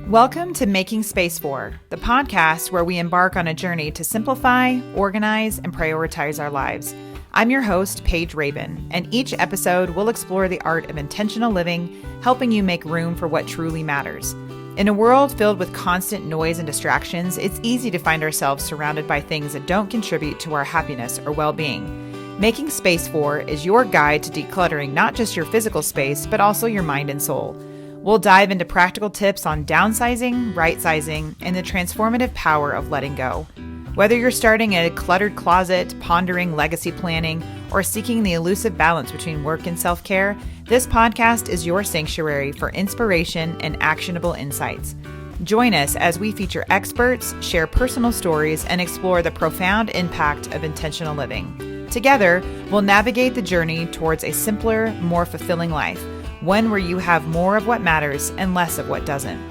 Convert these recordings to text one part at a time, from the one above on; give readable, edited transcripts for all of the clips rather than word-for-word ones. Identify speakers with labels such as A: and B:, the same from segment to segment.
A: Welcome to Making Space For, the podcast where we embark on a journey to simplify, organize, and prioritize our lives. I'm your host, Paige Rabin, and each episode will explore the art of intentional living, helping you make room for what truly matters. In a world filled with constant noise and distractions, it's easy to find ourselves surrounded by things that don't contribute to our happiness or well-being. Making Space For is your guide to decluttering not just your physical space, but also your mind and soul. We'll dive into practical tips on downsizing, right-sizing, and the transformative power of letting go. Whether you're starting a cluttered closet, pondering legacy planning, or seeking the elusive balance between work and self-care, this podcast is your sanctuary for inspiration and actionable insights. Join us as we feature experts, share personal stories, and explore the profound impact of intentional living. Together, we'll navigate the journey towards a simpler, more fulfilling life. One where you have more of what matters and less of what doesn't.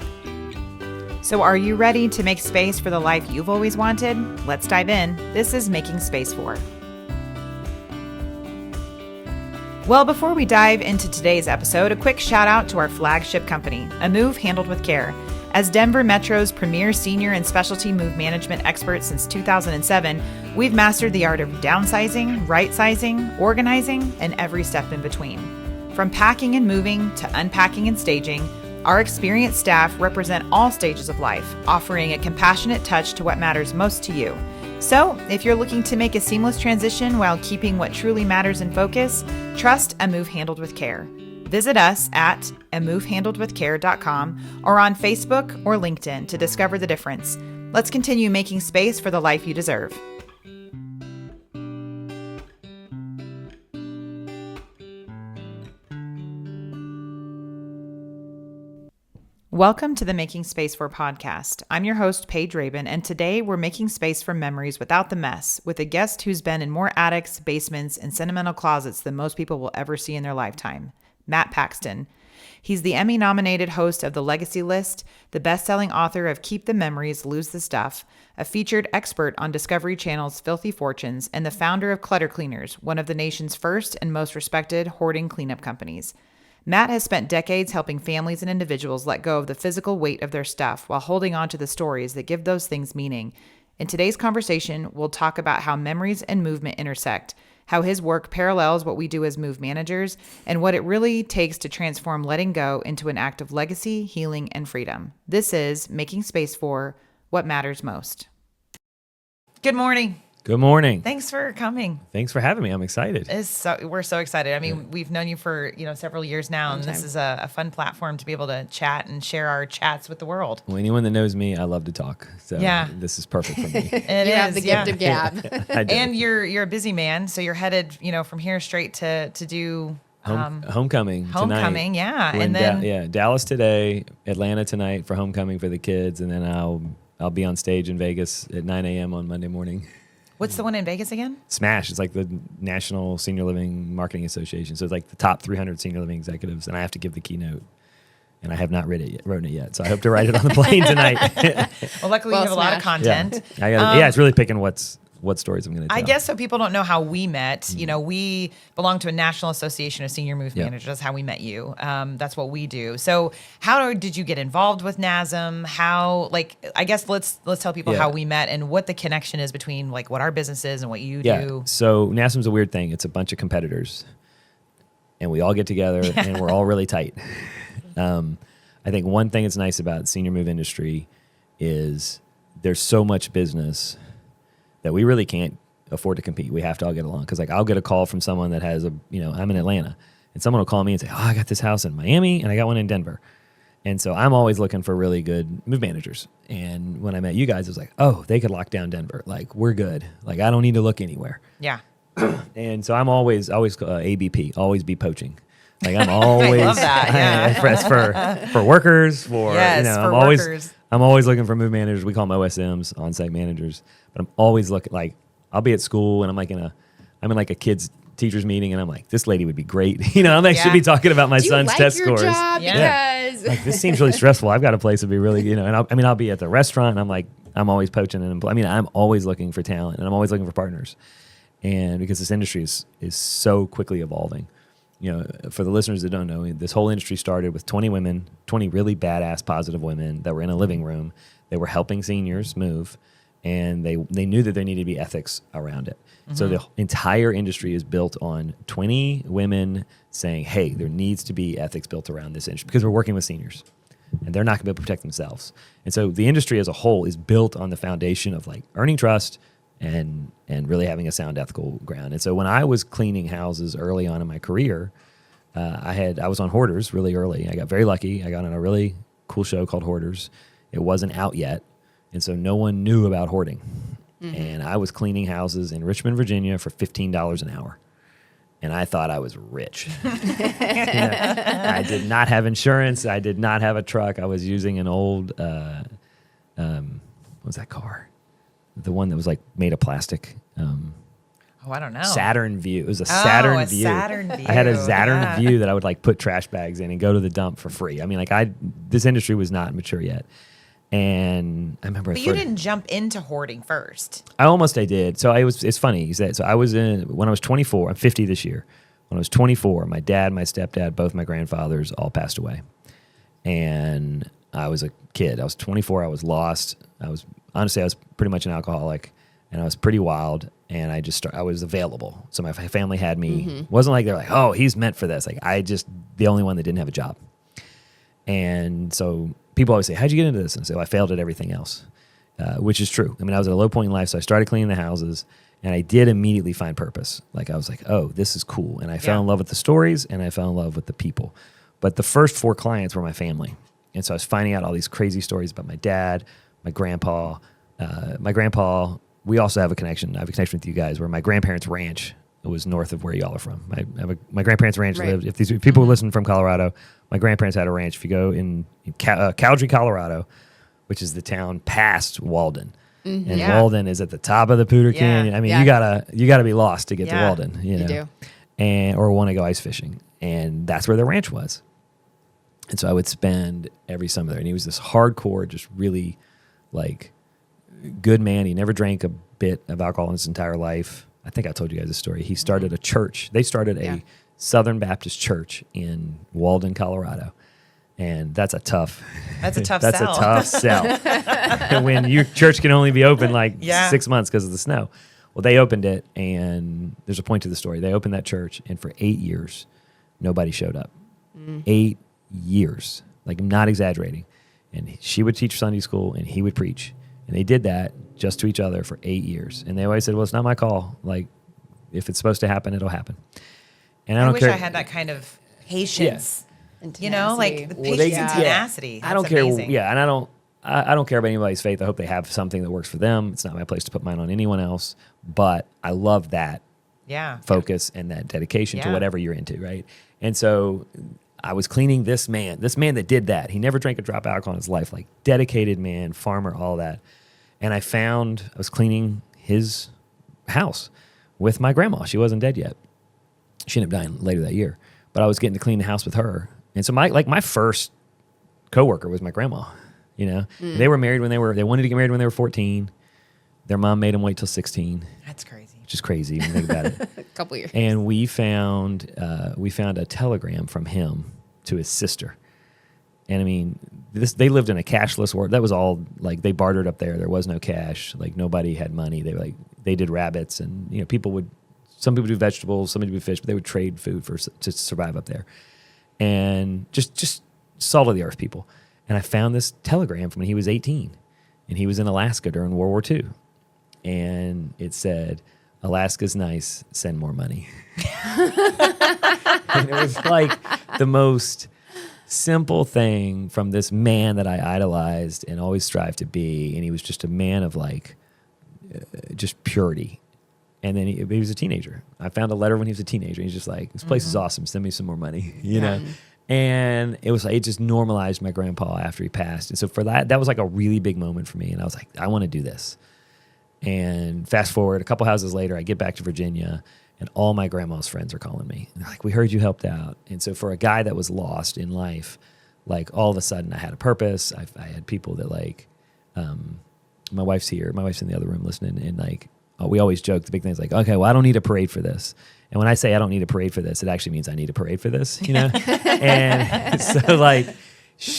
A: So are you ready to make space for the life you've always wanted? Let's dive in. This is Making Space For. Well, before we dive into today's episode, a quick shout out to our flagship company, A Move Handled with Care. As Denver Metro's premier senior and specialty move management expert since 2007, we've mastered the art of downsizing, right-sizing, organizing, and every step in between. From packing and moving to unpacking and staging, our experienced staff represent all stages of life, offering a compassionate touch to what matters most to you. So, if you're looking to make a seamless transition while keeping what truly matters in focus, trust A Move Handled with Care. Visit us at amovehandledwithcare.com or on Facebook or LinkedIn to discover the difference. Let's continue making space for the life you deserve. Welcome to the Making Space For podcast. I'm your host, Paige Rabin, and today we're making space for memories without the mess with a guest who's been in more attics, basements, and sentimental closets than most people will ever see in their lifetime, Matt Paxton. He's the Emmy-nominated host of The Legacy List, the best-selling author of Keep the Memories, Lose the Stuff, a featured expert on Discovery Channel's Filthy Fortunes, and the founder of Clutter Cleaners, one of the nation's first and most respected hoarding cleanup companies. Matt has spent decades helping families and individuals let go of the physical weight of their stuff while holding on to the stories that give those things meaning. In today's conversation, we'll talk about how memories and movement intersect, how his work parallels what we do as move managers, and what it really takes to transform letting go into an act of legacy, healing, and freedom. This is Making Space For What Matters Most. Good morning.
B: Good morning.
A: Thanks for coming.
B: Thanks for having me. I'm excited.
A: We're so excited. I mean, we've known you for several years now, and this is a fun platform to be able to chat and share our chats with the world.
B: Well, anyone that knows me, I love to talk. So this is perfect for me.
A: You
C: have the gift of gab.
A: And you're a busy man, so you're headed from here straight to do
B: homecoming tonight.
A: Yeah,
B: We're
A: and then
B: Dallas today, Atlanta tonight for homecoming for the kids, and then I'll be on stage in Vegas at 9 a.m. on Monday morning.
A: What's the one in Vegas again?
B: SMASH. It's like the National Senior Living Marketing Association. So it's like the top 300 senior living executives, and I have to give the keynote. And I have not written it yet, so I hope to write it on the plane tonight.
A: Well, luckily you have a lot of content.
B: Yeah, it's really picking what stories I'm going to tell.
A: I guess so people don't know how we met. Mm-hmm. We belong to a National Association of Senior Move Managers. That's how we met you. That's what we do. So how did you get involved with NASM? I guess let's tell people how we met and what the connection is between what our business is and what you do.
B: So NASM's a weird thing. It's a bunch of competitors, and we all get together and we're all really tight. I think one thing that's nice about the senior move industry is there's so much business that we really can't afford to compete. We have to all get along. Because I'll get a call from someone that has I'm in Atlanta, and someone will call me and say, I got this house in Miami and I got one in Denver. And so I'm always looking for really good move managers. And when I met you guys, it was they could lock down Denver. We're good. I don't need to look anywhere.
A: Yeah.
B: And so I'm always ABP, always be poaching. I'm always
A: I love that. Yeah.
B: for workers, for
A: workers.
B: I'm always looking for move managers. We call them OSMs, on-site managers. But I'm always looking. I'll be at school and I'm in a kids teachers meeting, and I'm like, this lady would be great. I should be talking about my son's test scores.
C: Job?
A: Yeah.
C: Because
B: this seems really stressful. I've got a place to be really, and I'll be at the restaurant, and I'm always poaching I'm always looking for talent, and I'm always looking for partners, and because this industry is so quickly evolving. for the listeners that don't know, this whole industry started with 20 women, 20 really badass, positive women that were in a living room. They were helping seniors move, and they knew that there needed to be ethics around it. Mm-hmm. So the entire industry is built on 20 women saying, hey, there needs to be ethics built around this industry because we're working with seniors, and they're not going to be able to protect themselves. And so the industry as a whole is built on the foundation of like earning trust and really having a sound ethical ground. And so when I was cleaning houses early on in my career, I was on Hoarders really early. I got very lucky. I got on a really cool show called Hoarders. It wasn't out yet, and so no one knew about hoarding. Mm-hmm. And I was cleaning houses in Richmond, Virginia for $15 an hour. And I thought I was rich. I did not have insurance. I did not have a truck. I was using an old, what was that car? The one that was like made of plastic.
A: I don't know.
B: Saturn View. It was a Saturn View.
A: Saturn View.
B: I had a Saturn View that I would like put trash bags in and go to the dump for free. I mean, this industry was not mature yet. And I remember.
A: But you didn't jump into hoarding first.
B: I did. So it's funny. So I was when I was 24. I'm 50 this year. When I was 24, my dad, my stepdad, both my grandfathers all passed away, and I was a kid. I was 24. I was lost. I was pretty much an alcoholic, and I was pretty wild. And I was available. So my family had me. Mm-hmm. It wasn't like they're like, oh, he's meant for this. Like the only one that didn't have a job. And so people always say, how'd you get into this? And I say, well, I failed at everything else, which is true. I mean, I was at a low point in life, so I started cleaning the houses, and I did immediately find purpose. Like I was like, oh, this is cool. And I fell in love with the stories, and I fell in love with the people. But the first 4 clients were my family. And so I was finding out all these crazy stories about my dad, my grandpa. We also have a connection. I have a connection with you guys where my grandparents' ranch was north of where y'all are from. My grandparents' ranch lived. If these people who listen from Colorado, my grandparents had a ranch. If you go in Cowdrey, Colorado, which is the town past Walden, and Walden is at the top of the Poudre Canyon. I mean, you gotta be lost to get to Walden. You do. Or want to go ice fishing, and that's where their ranch was. And so I would spend every summer there, and he was this hardcore, just really like good man. He never drank a bit of alcohol in his entire life. I think I told you guys this story. He started a church. They started a Southern Baptist church in Walden, Colorado. And that's a tough sell. When your church can only be open like 6 months because of the snow. Well, they opened it, and there's a point to the story. They opened that church, and for 8 years, nobody showed up. 8 years. Like, I'm not exaggerating. And she would teach Sunday school, and he would preach. And they did that just to each other for 8 years. And they always said, well, it's not my call. Like, if it's supposed to happen, it'll happen. And I wish I
A: had that kind of patience. Yeah. Like the patience and tenacity.
B: I don't care. Amazing. Yeah, and I don't care about anybody's faith. I hope they have something that works for them. It's not my place to put mine on anyone else. But I love that focus and that dedication to whatever you're into, right? And so I was cleaning this man that did that. He never drank a drop of alcohol in his life, like dedicated man, farmer, all that. And I was cleaning his house with my grandma. She wasn't dead yet. She ended up dying later that year. But I was getting to clean the house with her. And so my first coworker was my grandma, you know. Mm. They were married they wanted to get married when they were 14. Their mom made them wait till 16. That's crazy. Which is crazy when you think about it.
C: A couple years.
B: And we found a telegram from him to his sister. And I mean, they lived in a cashless world. That was all, like, they bartered up there. There was no cash. Like, nobody had money. They did rabbits, and, you know, some people do vegetables, some people do fish, but they would trade food to survive up there. And just salt of the earth people. And I found this telegram from when he was 18, and he was in Alaska during World War II. And it said, Alaska's nice, send more money. And it was like the most simple thing from this man that I idolized and always strived to be. And he was just a man of like, just purity. And then he was a teenager. I found a letter when he was a teenager. He's just like, this place is awesome. Send me some more money, you know? And it was like, it just normalized my grandpa after he passed. And so for that was like a really big moment for me. And I was like, I want to do this. And fast forward, a couple houses later, I get back to Virginia, and all my grandma's friends are calling me. And they're like, we heard you helped out. And so for a guy that was lost in life, like, all of a sudden I had a purpose. I had people that, like, my wife's here. My wife's in the other room listening. And, like, we always joke, the big thing is like, okay, well, I don't need a parade for this. And when I say I don't need a parade for this, it actually means I need a parade for this, And so like,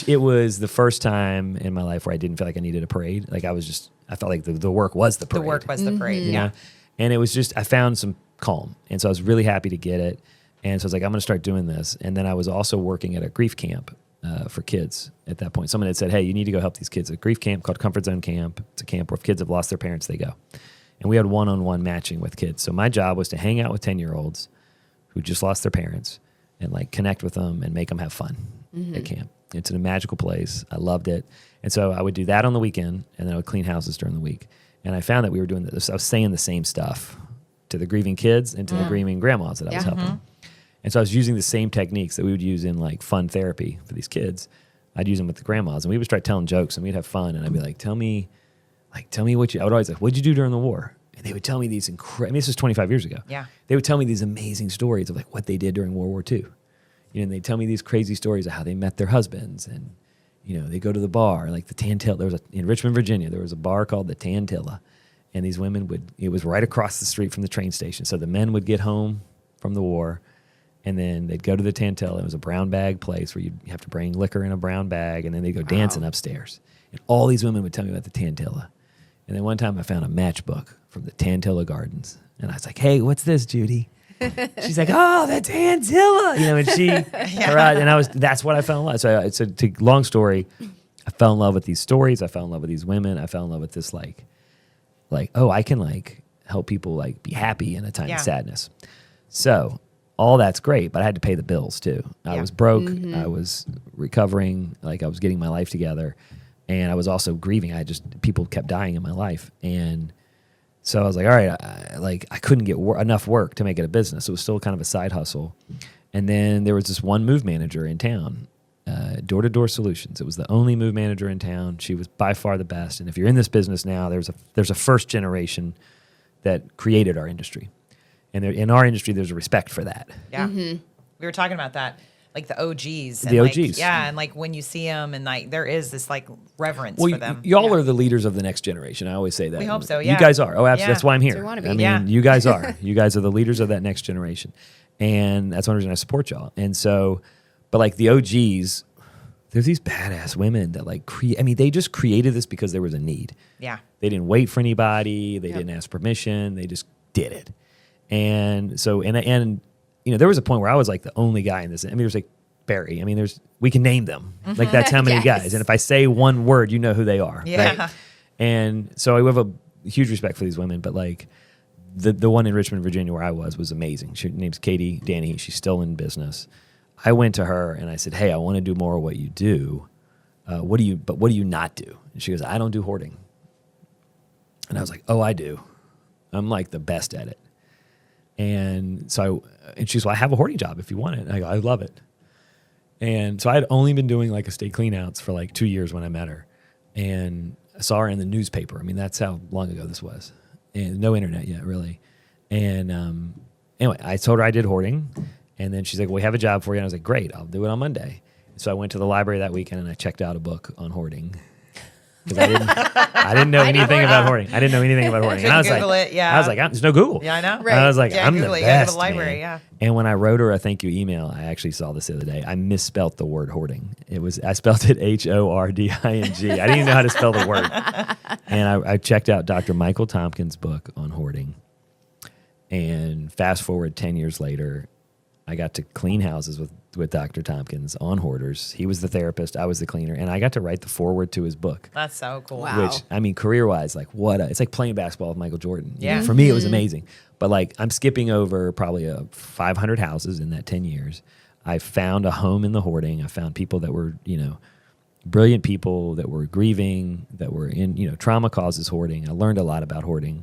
B: it was the first time in my life where I didn't feel like I needed a parade. Like I felt like the work was the parade.
A: The work was the parade,
B: you know? And it was just, I found some calm. And so I was really happy to get it. And so I was like, I'm going to start doing this. And then I was also working at a grief camp for kids at that point. Someone had said, hey, you need to go help these kids at a grief camp called Comfort Zone Camp. It's a camp where if kids have lost their parents, they go. And we had one-on-one matching with kids. So my job was to hang out with 10-year-olds who just lost their parents and like connect with them and make them have fun at camp. It's in a magical place. I loved it. And so I would do that on the weekend, and then I would clean houses during the week. And I found that we were doing this. I was saying the same stuff to the grieving kids and to the grieving grandmas that I was helping. And so I was using the same techniques that we would use in like fun therapy for these kids. I'd use them with the grandmas, and we would start telling jokes, and we'd have fun. And I'd be like, tell me what you, I would always like, what'd you do during the war? And they would tell me these this was 25 years ago.
A: Yeah.
B: They would tell me these amazing stories of like what they did during World War II. And they'd tell me these crazy stories of how they met their husbands, and, they go to the bar, like the Tantilla. In Richmond, Virginia, there was a bar called the Tantilla, and these women it was right across the street from the train station. So the men would get home from the war, and then they'd go to the Tantilla. It was a brown bag place where you'd have to bring liquor in a brown bag, and then they'd go dancing upstairs. And all these women would tell me about the Tantilla. And then one time I found a matchbook from the Tantilla Gardens. And I was like, hey, what's this, Judy? She's like, oh, the Tantilla. And she, that's what I fell in love. So long story, I fell in love with these stories. I fell in love with these women. I fell in love with this like, oh, I can like help people like be happy in a time of sadness. So all that's great, but I had to pay the bills too. I was broke. I was recovering. Like I was getting my life together. And I was also grieving. People kept dying in my life. And so I was like, all right, I couldn't get enough work to make it a business. It was still kind of a side hustle. And then there was this one move manager in town, Door-to-Door Solutions. It was the only move manager in town. She was by far the best. And if you're in this business now, there's a first generation that created our industry. And in our industry, there's a respect for that.
A: Yeah. We were talking about that. Like the OGs.
B: The
A: and
B: OGs.
A: Like, yeah, and like when you see them and like there is this like reverence for them.
B: Y'all are the leaders of the next generation. I always say that.
A: We hope so, yeah.
B: You guys are. Oh, absolutely.
A: Yeah.
B: That's why I'm here.
C: That's what we
B: I
C: wanna be.
B: mean, you guys are. You guys are the leaders of that next generation. And that's one reason I support y'all. And so, but like the OGs, there's these badass women that like they just created this because there was a need.
A: Yeah.
B: They didn't wait for anybody. They didn't ask permission. They just did it. And so, and there was a point where I was like the only guy in this. I mean, there's like Barry. I mean, we can name them. Like that's how many guys. And if I say one word, you know who they are.
A: Yeah.
B: Right? And so I have a huge respect for these women, but like the one in Richmond, Virginia where I was amazing. Her name's Katie Danny. She's still in business. I went to her and I said, hey, I want to do more of what you do. What do you not do? And she goes, I don't do hoarding. And I was like, oh, I do. I'm like the best at it. And so she goes, well, I have a hoarding job if you want it. And I go, I love it. And so I had only been doing like estate clean outs for like 2 years when I met her. And I saw her in the newspaper. I mean, that's how long ago this was. And no internet yet, really. And anyway, I told her I did hoarding. And then she's like, well, we have a job for you. And I was like, great, I'll do it on Monday. So I went to the library that weekend and I checked out a book on hoarding. Because I didn't know anything about hoarding. I didn't know anything about hoarding. And I was
A: Google
B: like,
A: it, yeah.
B: I was like, there's no Google.
A: Yeah, I know.
C: Right.
B: And I was like, I'm
A: Google
B: the
A: it.
B: best,
A: Go to the library,
B: man.
A: yeah.
B: And when I wrote her a thank you email, I actually saw this the other day. I misspelt the word hoarding. I spelled it HORDING. I didn't even know how to spell the word. And I checked out Dr. Michael Tompkins' book on hoarding. And fast forward 10 years later, I got to clean houses with Dr. Tompkins on hoarders. He was the therapist. I was the cleaner. And I got to write the foreword to his book.
A: That's so cool.
C: Wow.
B: Which, I mean, career-wise, like it's like playing basketball with Michael Jordan.
A: Yeah.
B: For me, it was amazing. But like I'm skipping over probably 500 houses in that 10 years. I found a home in the hoarding. I found people that were, brilliant people that were grieving, that were in, trauma causes hoarding. I learned a lot about hoarding.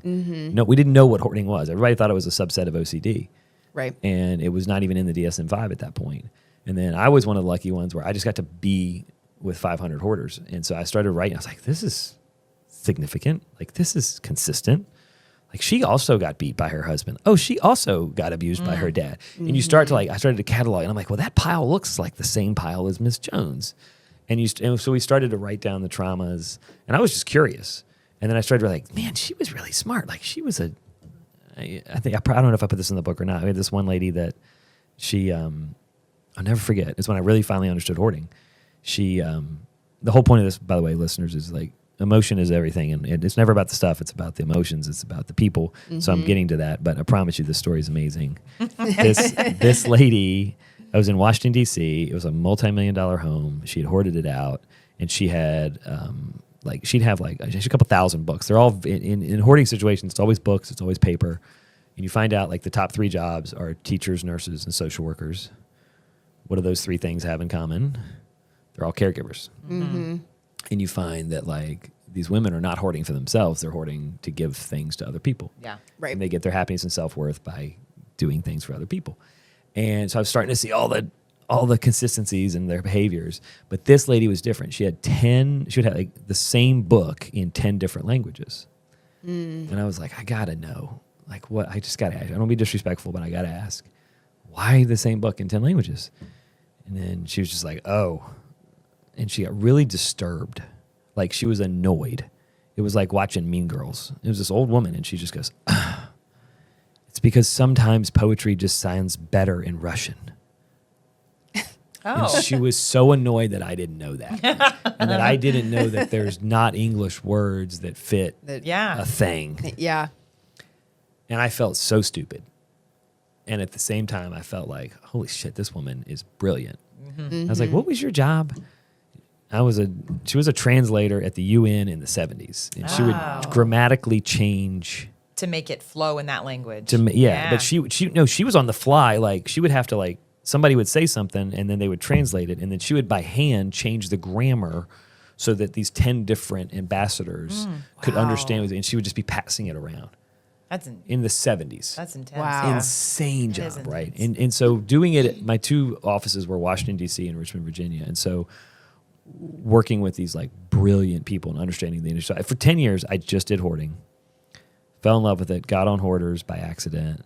B: No, we didn't know what hoarding was. Everybody thought it was a subset of OCD.
C: Right.
B: And it was not even in the DSM-5 at that point. And then I was one of the lucky ones where I just got to be with 500 hoarders. And so I started writing. I was like, this is significant. Like, this is consistent. Like, she also got beat by her husband. Oh, she also got abused by her dad. And you start to I started to catalog. And I'm like, well, that pile looks like the same pile as Miss Jones. And so we started to write down the traumas. And I was just curious. And then I started like, man, she was really smart. Like she was I don't know if I put this in the book or not. We had this one lady that she, I'll never forget. It's when I really finally understood hoarding. She, the whole point of this, by the way, listeners, is like emotion is everything. And it's never about the stuff. It's about the emotions. It's about the people. Mm-hmm. So I'm getting to that. But I promise you this story is amazing. This lady, I was in Washington, D.C. It was a multi-million-dollar home. She had hoarded it out. And she had, she'd have a couple thousand books. They're all in hoarding situations. It's always books. It's always paper. And you find out like the top 3 jobs are teachers, nurses, and social workers. What do those 3 things have in common? They're all caregivers. Mm-hmm. And you find that like these women are not hoarding for themselves. They're hoarding to give things to other people.
A: Yeah.
C: Right.
B: And they get their happiness and self-worth by doing things for other people. And so I was starting to see all the consistencies in their behaviors. But this lady was different. She would have like the same book in 10 different languages. And I was like, I gotta know. Like what, I just gotta ask. I don't want to be disrespectful, but I gotta ask, why the same book in 10 languages? And then she was just like, oh. And she got really disturbed. Like she was annoyed. It was like watching Mean Girls. It was this old woman and she just goes, it's because sometimes poetry just sounds better in Russian.
A: Oh.
B: And she was so annoyed that I didn't know that. And that I didn't know that there's not English words that fit a thing.
C: Yeah.
B: And I felt so stupid. And at the same time, I felt like, holy shit, this woman is brilliant. Mm-hmm. I was like, what was your job? She was a translator at the UN in the 70s. And she would grammatically change
A: to make it flow in that language.
B: But she was on the fly. Like she would have to like, somebody would say something and then they would translate it. And then she would by hand change the grammar so that these 10 different ambassadors could understand it. And she would just be passing it around. In the 70s.
A: That's intense.
C: Wow.
B: Insane job, right? And so doing it, my 2 offices were Washington, D.C. and Richmond, Virginia. And so working with these like brilliant people and understanding the industry. For 10 years, I just did hoarding. Fell in love with it, got on Hoarders by accident,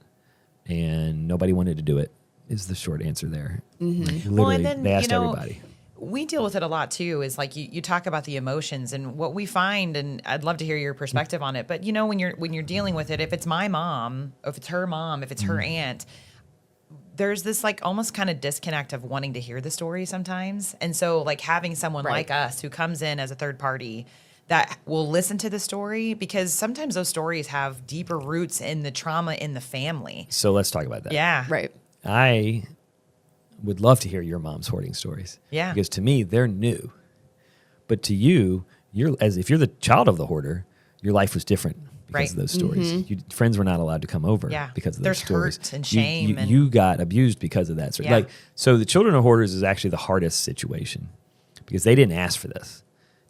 B: and nobody wanted to do it, is the short answer there. Mm-hmm. Like, literally, and then, they asked everybody.
A: We deal with it a lot too, is like you talk about the emotions and what we find, and I'd love to hear your perspective on it. But you know, when you're dealing with it, if it's my mom, if it's her mom, if it's her aunt, there's this like almost kind of disconnect of wanting to hear the story sometimes. And so like having someone like us who comes in as a third party that will listen to the story, because sometimes those stories have deeper roots in the trauma in the family.
B: So let's talk about that.
A: Yeah.
C: Right.
B: I would love to hear your mom's hoarding stories.
A: Yeah.
B: Because to me, they're new. But to you, if you're the child of the hoarder, your life was different because of those stories. Mm-hmm. Friends were not allowed to come over because of those stories.
A: There's hurt and shame.
B: You got abused because of that. So the children of hoarders is actually the hardest situation because they didn't ask for this.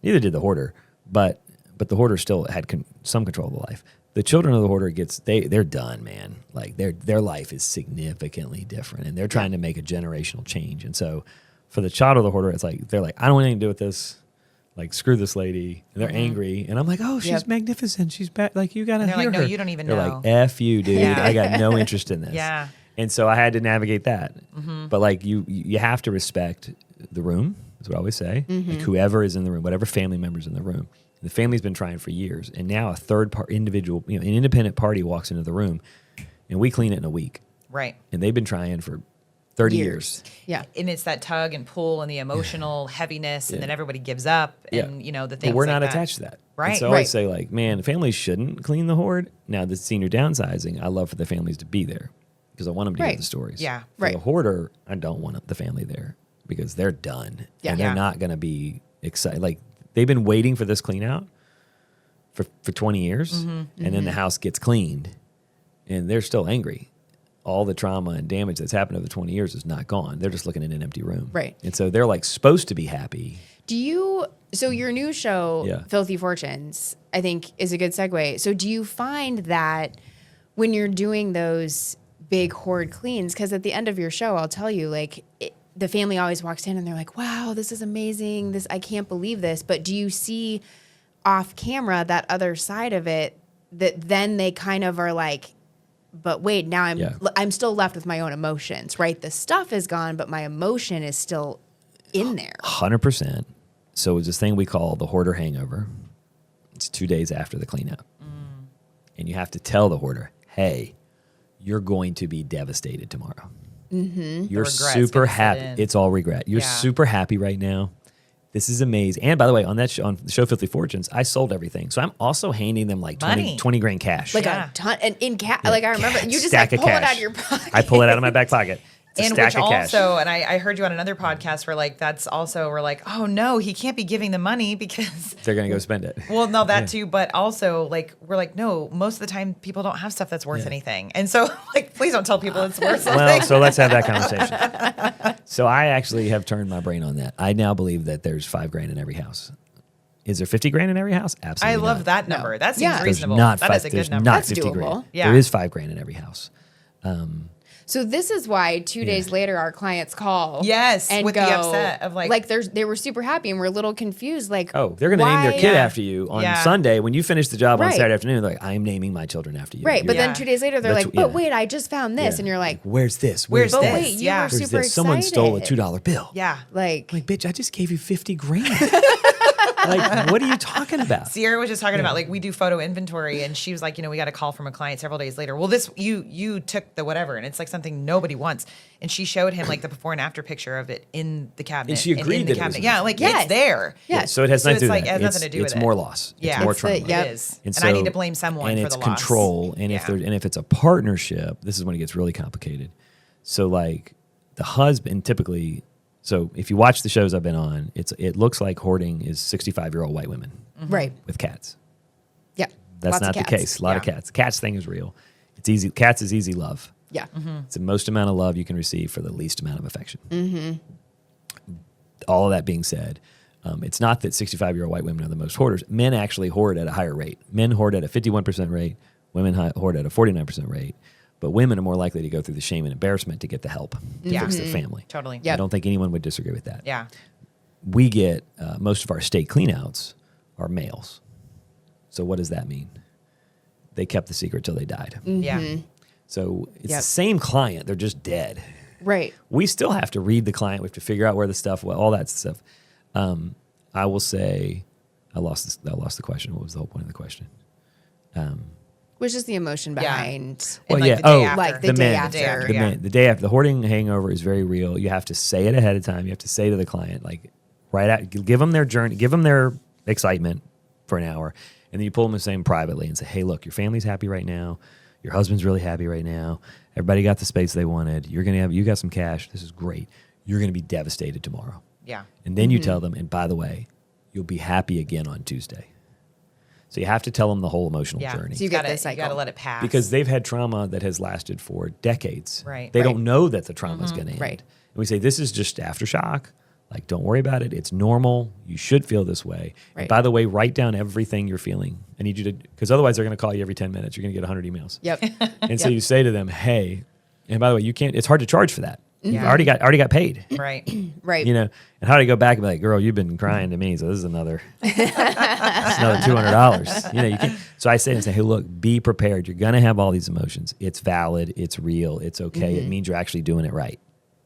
B: Neither did the hoarder, but the hoarder still had some control of the life. The children of the hoarder they're done, man. Like their life is significantly different, and they're trying to make a generational change. And so, for the child of the hoarder, it's like they're like, I don't want anything to do with this. Like, screw this lady. And they're angry, and I'm like, oh, she's magnificent. She's back. Like, you gotta hear
A: like, no,
B: her.
A: you don't even
B: they're
A: know.
B: Like, F you, dude. I got no interest in this.
A: Yeah.
B: And so I had to navigate that. Mm-hmm. But like, you have to respect the room. That's what I always say. Mm-hmm. Like, whoever is in the room, whatever family member's in the room. The family's been trying for years, and now a third individual, an independent party walks into the room, and we clean it in a week.
A: Right.
B: And they've been trying for 30 years.
C: Yeah.
A: And it's that tug and pull and the emotional heaviness, and then everybody gives up, and the things.
B: But we're
A: like
B: not
A: that.
B: attached to that.
A: Right.
B: And so I always say, like, man, families shouldn't clean the hoard. Now, the senior downsizing, I love for the families to be there because I want them to hear the stories.
A: Yeah.
B: For the hoarder, I don't want the family there because they're done.
C: Yeah.
B: And they're not going to be excited. Like, they've been waiting for this clean out for 20 years, and then the house gets cleaned, and they're still angry. All the trauma and damage that's happened over 20 years is not gone. They're just looking at an empty room.
C: Right.
B: And so they're like supposed to be happy.
C: So your new show, Filthy Fortunes, I think is a good segue. So do you find that when you're doing those big hoard cleans, because at the end of your show, I'll tell you, like, the family always walks in and they're like, wow, this is amazing. I can't believe this. But do you see off camera that other side of it that then they kind of are like, but wait, now I'm still left with my own emotions, right? The stuff is gone, but my emotion is still in there.
B: 100%. So it's this thing we call the hoarder hangover. It's 2 days after the cleanout. And you have to tell the hoarder, hey, you're going to be devastated tomorrow. You're super happy. It's all regret. You're super happy right now. This is amazing. And by the way, on that show, on the show Filthy Fortunes, I sold everything. So I'm also handing them like 20 grand cash.
C: Like a ton. And in cash. Like I remember, you just
B: like
C: pull it out of your pocket.
B: I pull it out of my back pocket.
A: And which also, and I heard you on another podcast where like that's also we're like, oh no, he can't be giving the money because
B: they're gonna go spend it.
A: Well, no, that too, but also like we're like, no, most of the time people don't have stuff that's worth anything, and so like, please don't tell people it's worth something.
B: Well, so let's have that conversation. So I actually have turned my brain on that. I now believe that there's $5 grand in every house. Is there 50 grand in every house? Absolutely.
A: I love that number. No. That seems reasonable.
B: That
A: is a good number.
B: Not
C: that's
B: 50
C: doable.
B: Grand.
A: Yeah.
B: There is $5 grand in every house.
C: So this is why 2 days later our clients call.
A: Yes,
C: and
A: with
C: go,
A: the upset of like
C: they were super happy and we're a little confused. Like,
B: oh, they're going to name their kid after you on Sunday when you finish the job on Saturday afternoon. They're like, I'm naming my children after you.
C: Right, but then 2 days later they're like, but wait, I just found this, and you're like,
B: where's this?
A: Where's this?
C: Wait, you were super excited.
B: Someone stole a $2 bill.
A: Yeah,
B: like bitch, I just gave you 50 grand. Like, what are you talking about?
A: Sierra was just talking about like we do photo inventory, and she was like, we got a call from a client several days later. Well, this you took the whatever, and it's like something nobody wants. And she showed him like the before and after picture of it in the cabinet.
B: And she agreed
A: in the
B: that
A: cabinet.
B: It was
A: it's there.
C: Yeah.
B: So it has nothing to do with
A: it has nothing to do with it.
B: It's more loss.
A: Yeah.
B: It's more trauma.
A: It is. And I need to blame someone
B: and
A: for
B: it's
A: the loss.
B: control. And if it's a partnership, this is when it gets really complicated. So like the husband typically. So if you watch the shows I've been on, it looks like hoarding is 65-year-old white women,
C: right,
B: with cats.
C: Yeah,
B: that's not the case. A lot of cats. The cats thing is real. It's easy. Cats is easy love.
C: Yeah,
B: it's the most amount of love you can receive for the least amount of affection. All of that being said, it's not that 65-year-old white women are the most hoarders. Men actually hoard at a higher rate. Men hoard at a 51% rate. Women hoard at a 49% rate. But women are more likely to go through the shame and embarrassment to get the help to fix their family.
A: Totally.
B: I don't think anyone would disagree with that.
A: Yeah.
B: We get most of our estate cleanouts are males. So what does that mean? They kept the secret till they died.
A: Yeah.
B: So it's the same client. They're just dead.
C: Right.
B: We still have to read the client. We have to figure out where the stuff, all that stuff. I will say, I lost the question. What was the whole point of the question?
C: Which is the emotion behind.
B: Well,
A: like
C: the day after.
B: The day after. The hoarding hangover is very real. You have to say it ahead of time. You have to say to the client, like, right out, give them their journey, give them their excitement for an hour, and then you pull them aside privately and say, hey, look, your family's happy right now. Your husband's really happy right now. Everybody got the space they wanted. You got some cash. This is great. You're going to be devastated tomorrow.
A: Yeah.
B: And then you tell them, and by the way, you'll be happy again on Tuesday. So you have to tell them the whole emotional journey.
C: So you got to
A: let it pass.
B: Because they've had trauma that has lasted for decades.
A: Right.
B: They don't know that the trauma is going to end.
C: Right.
B: And we say, this is just aftershock. Like, don't worry about it. It's normal. You should feel this way.
C: Right.
B: And by the way, write down everything you're feeling. I need you to, because otherwise they're going to call you every 10 minutes. You're going to get 100 emails.
C: Yep.
B: And so you say to them, hey, and by the way, you can't, it's hard to charge for that. You already got paid.
A: Right.
C: Right.
B: You know, and how do you go back and be like, girl, you've been crying to me, so this is another $200. You know, you can't. So I say, hey, look, be prepared. You're gonna have all these emotions. It's valid. It's real. It's okay. It means you're actually doing it right.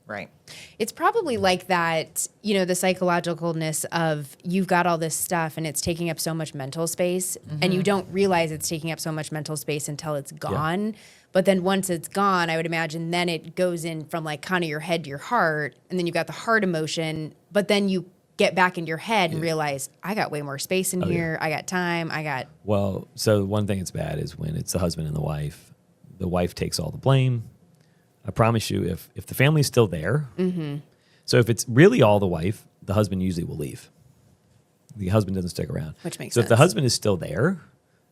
A: Right.
C: It's probably like that, the psychologicalness of you've got all this stuff and it's taking up so much mental space and you don't realize it's taking up so much mental space until it's gone. Yeah. But then once it's gone, I would imagine then it goes in from like kind of your head to your heart, and then you've got the heart emotion, but then you get back into your head and realize I got way more space in here. I got time. Well,
B: so one thing that's bad is when it's the husband and the wife takes all the blame. I promise you, if the family's still there, so if it's really all the wife, the husband usually will leave. The husband doesn't stick around.
C: Which makes
B: sense. So if the husband is still there,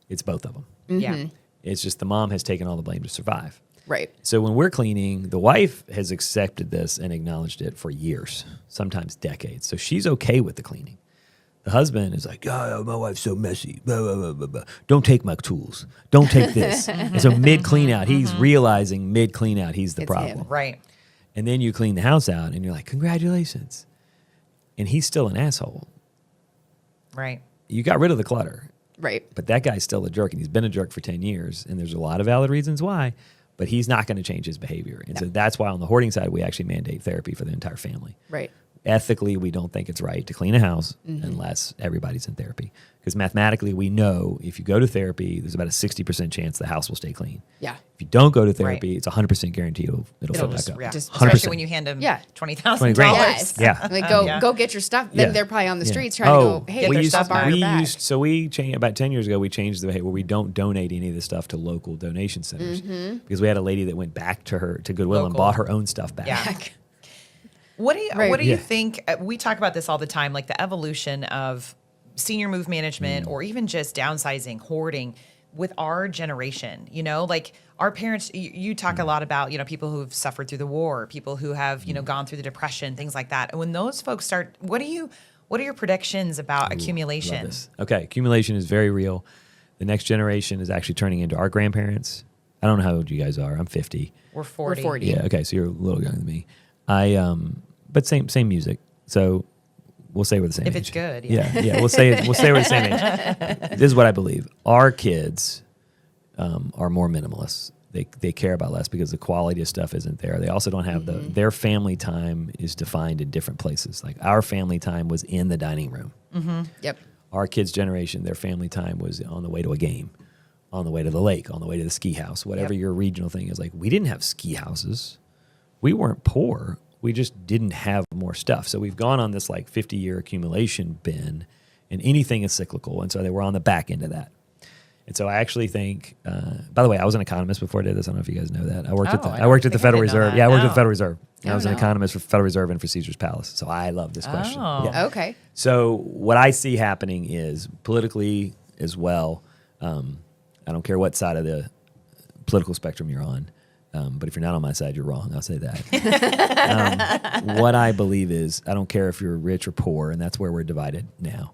B: it's both of them.
A: Yeah.
B: It's just the mom has taken all the blame to survive.
C: Right.
B: So when we're cleaning, the wife has accepted this and acknowledged it for years, sometimes decades. So she's okay with the cleaning. The husband is like, oh, my wife's so messy. Blah, blah, blah, blah, blah. Don't take my tools. Don't take this. And so mid-clean out, he's realizing mid-clean out he's the problem.
C: Him.
A: Right.
B: And then you clean the house out and you're like, congratulations. And he's still an asshole.
A: Right.
B: You got rid of the clutter.
C: Right.
B: But that guy's still a jerk, and he's been a jerk for 10 years, and there's a lot of valid reasons why, but he's not going to change his behavior. And so that's why on the hoarding side, we actually mandate therapy for the entire family.
C: Right.
B: ethically, we don't think it's right to clean a house unless everybody's in therapy. Because mathematically, we know if you go to therapy, there's about a 60% chance the house will stay clean.
C: Yeah.
B: If you don't go to therapy, it's 100% guarantee it'll fill back up.
A: Yeah.
B: 100%.
A: Especially when you hand them $20,000.
C: Yes.
B: Yeah.
C: Like go get your stuff. Then they're probably on the streets trying to go, hey,
A: we used
C: I'll borrow it back.
B: we changed about 10 years ago. We changed the way where we don't donate any of the stuff to local donation centers because we had a lady that went back to Goodwill and bought her own stuff back.
A: Yeah. What do you think? We talk about this all the time, like the evolution of senior move management or even just downsizing, hoarding with our generation, like our parents, you talk a lot about, people who've suffered through the war, people who have, gone through the Depression, things like that. And when those folks start, what are your predictions about accumulation?
B: Love this. Okay. Accumulation is very real. The next generation is actually turning into our grandparents. I don't know how old you guys are. I'm 50.
A: We're 40.
C: We're 40.
B: Yeah. Okay. So you're a little younger than me. But same music. So we'll say we're the same age.
A: If it's good.
B: Yeah. We'll say we're the same age. This is what I believe. Our kids are more minimalists. They care about less because the quality of stuff isn't there. They also don't have their family time is defined in different places. Like our family time was in the dining room.
C: Yep.
B: Our kids' generation, their family time was on the way to a game, on the way to the lake, on the way to the ski house, whatever your regional thing is. Like we didn't have ski houses. We weren't poor. We just didn't have more stuff. So we've gone on this like 50-year accumulation bin, and anything is cyclical. And so they were on the back end of that. And so I actually think, by the way, I was an economist before I did this. I don't know if you guys know that. I worked at the Federal Reserve. Yeah, I worked at the Federal Reserve. I was an economist for Federal Reserve and for Caesar's Palace. So I love this question. Yeah.
C: Okay.
B: So what I see happening is politically as well, I don't care what side of the political spectrum you're on. But if you're not on my side, you're wrong. I'll say that. What I believe is I don't care if you're rich or poor, and that's where we're divided now.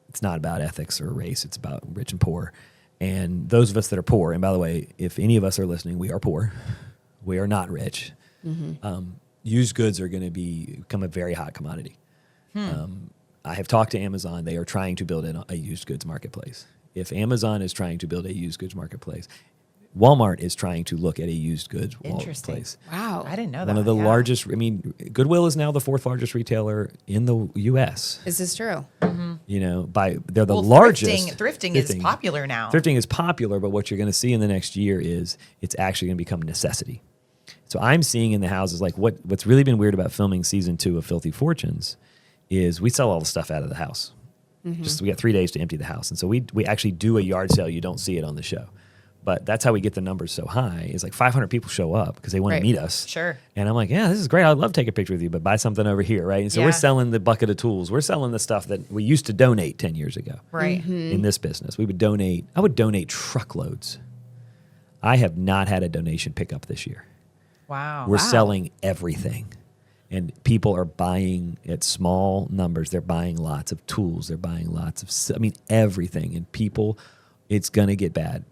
B: It's not about ethics or race. It's about rich and poor. And those of us that are poor, and by the way, if any of us are listening, we are poor. We are not rich. Used goods are going to become a very hot commodity. I have talked to Amazon. They are trying to build a used goods marketplace. If Amazon is trying to build a used goods marketplace, Walmart is trying to look at a used goods marketplace.
C: Wow.
A: I didn't know that.
B: One of the largest, Goodwill is now the 4th largest retailer in the U.S.
C: Is this true?
B: They're the largest.
A: Thrifting is popular now.
B: Thrifting is popular, but what you're going to see in the next year is it's actually going to become necessity. So I'm seeing in the houses, like what's really been weird about filming season 2 of Filthy Fortunes is we sell all the stuff out of the house. Just we got 3 days to empty the house. And so we actually do a yard sale. You don't see it on the show. But that's how we get the numbers so high. Is like 500 people show up because they want to meet us.
A: Sure. And
B: I'm like, yeah, this is great. I'd love to take a picture with you, but buy something over here, right? And so we're selling the bucket of tools. We're selling the stuff that we used to donate 10 years ago.
A: Right.
B: In this business. I would donate truckloads. I have not had a donation pickup this year.
A: Wow.
B: We're selling everything. And people are buying at small numbers. They're buying lots of tools. They're buying lots of, everything. And people, it's going to get bad.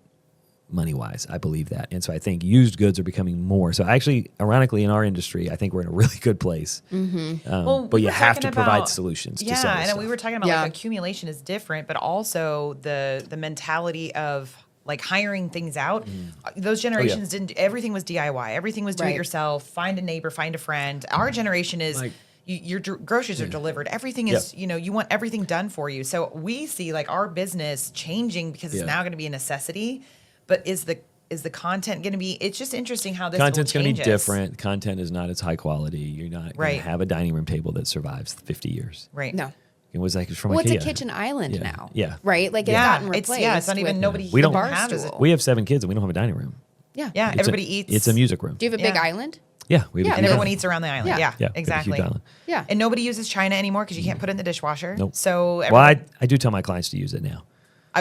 B: Money-wise, I believe that. And so I think used goods are becoming more. So actually, ironically, in our industry, I think we're in a really good place. But you have to provide solutions to sell this stuff.
A: We were talking about like accumulation is different, but also the mentality of like hiring things out. Those generations didn't, everything was DIY. Everything was do it yourself. Find a neighbor, find a friend. Our generation is... your groceries are delivered. Everything is, you want everything done for you. So we see like our business changing because it's now going to be a necessity. But is the content going to be? It's just interesting how this
B: content's
A: going to
B: be different. Content is not as high quality. You're not going to have a dining room table that survives 50 years.
A: Right.
C: No.
B: It was like from
C: Ikea.
B: It's
C: a kitchen island now.
B: Yeah.
C: Right. Like it's gotten replaced.
A: It's not even nobody.
B: We don't
A: have
B: it. We have 7 kids and we don't have a dining room.
C: Yeah.
A: Yeah. Everybody eats.
B: It's a music room.
C: Do you have a big island?
B: Yeah. We have
A: and everyone eats around the island. Yeah.
B: Exactly.
C: Yeah.
A: And nobody uses China anymore because you can't put it in the dishwasher.
B: Nope.
A: So
B: I do tell my clients to use it now.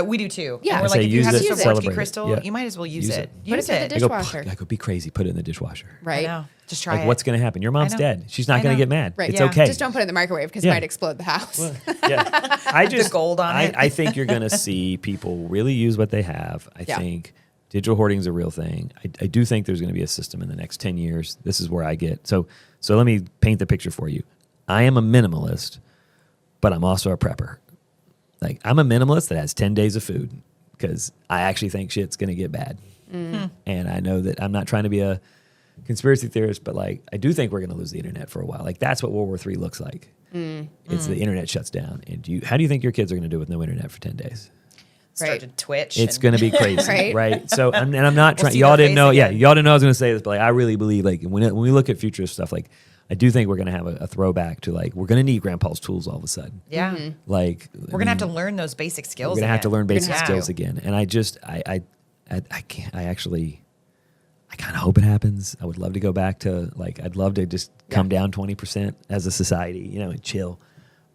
A: We do too.
C: Yeah.
A: And we're like, if you have a Swarovski crystal,
B: Yeah.
A: you might as well use it.
C: Put it in the dishwasher.
B: I go, be crazy, put it in the dishwasher.
C: Right.
A: I know. Just try it.
B: What's going to happen? Your mom's dead. She's not going to get mad.
C: Right.
B: It's okay.
C: Just don't put it in the microwave because it might explode the house.
A: The gold on it.
B: I think you're going to see people really use what they have. I think digital hoarding is a real thing. I do think there's going to be a system in the next 10 years. This is where I get. So let me paint the picture for you. I am a minimalist, but I'm also a prepper. Like I'm a minimalist that has 10 days of food because I actually think shit's going to get bad. And I know that I'm not trying to be a conspiracy theorist, but like I do think we're going to lose the internet for a while. Like that's what World War III looks like. It's the internet shuts down. And how do you think your kids are going to do with no internet for 10 days?
A: Start to twitch.
B: It's going to be crazy, right? So, and I'm not trying.
A: see
B: Y'all
A: their
B: didn't know.
A: face
B: Yeah,
A: again.
B: y'all didn't know I was going to say this, but like I really believe like when we look at futurist stuff, like I do think we're going to have a throwback to like we're going to need grandpa's tools all of a sudden.
A: Yeah.
B: Like
A: We're going to have to learn those basic skills.
B: we're going to have to learn basic
A: have
B: skills
A: to.
B: again. And I can't. I kind of hope it happens. I would love to go back to I'd love to just come down 20% as a society, and chill.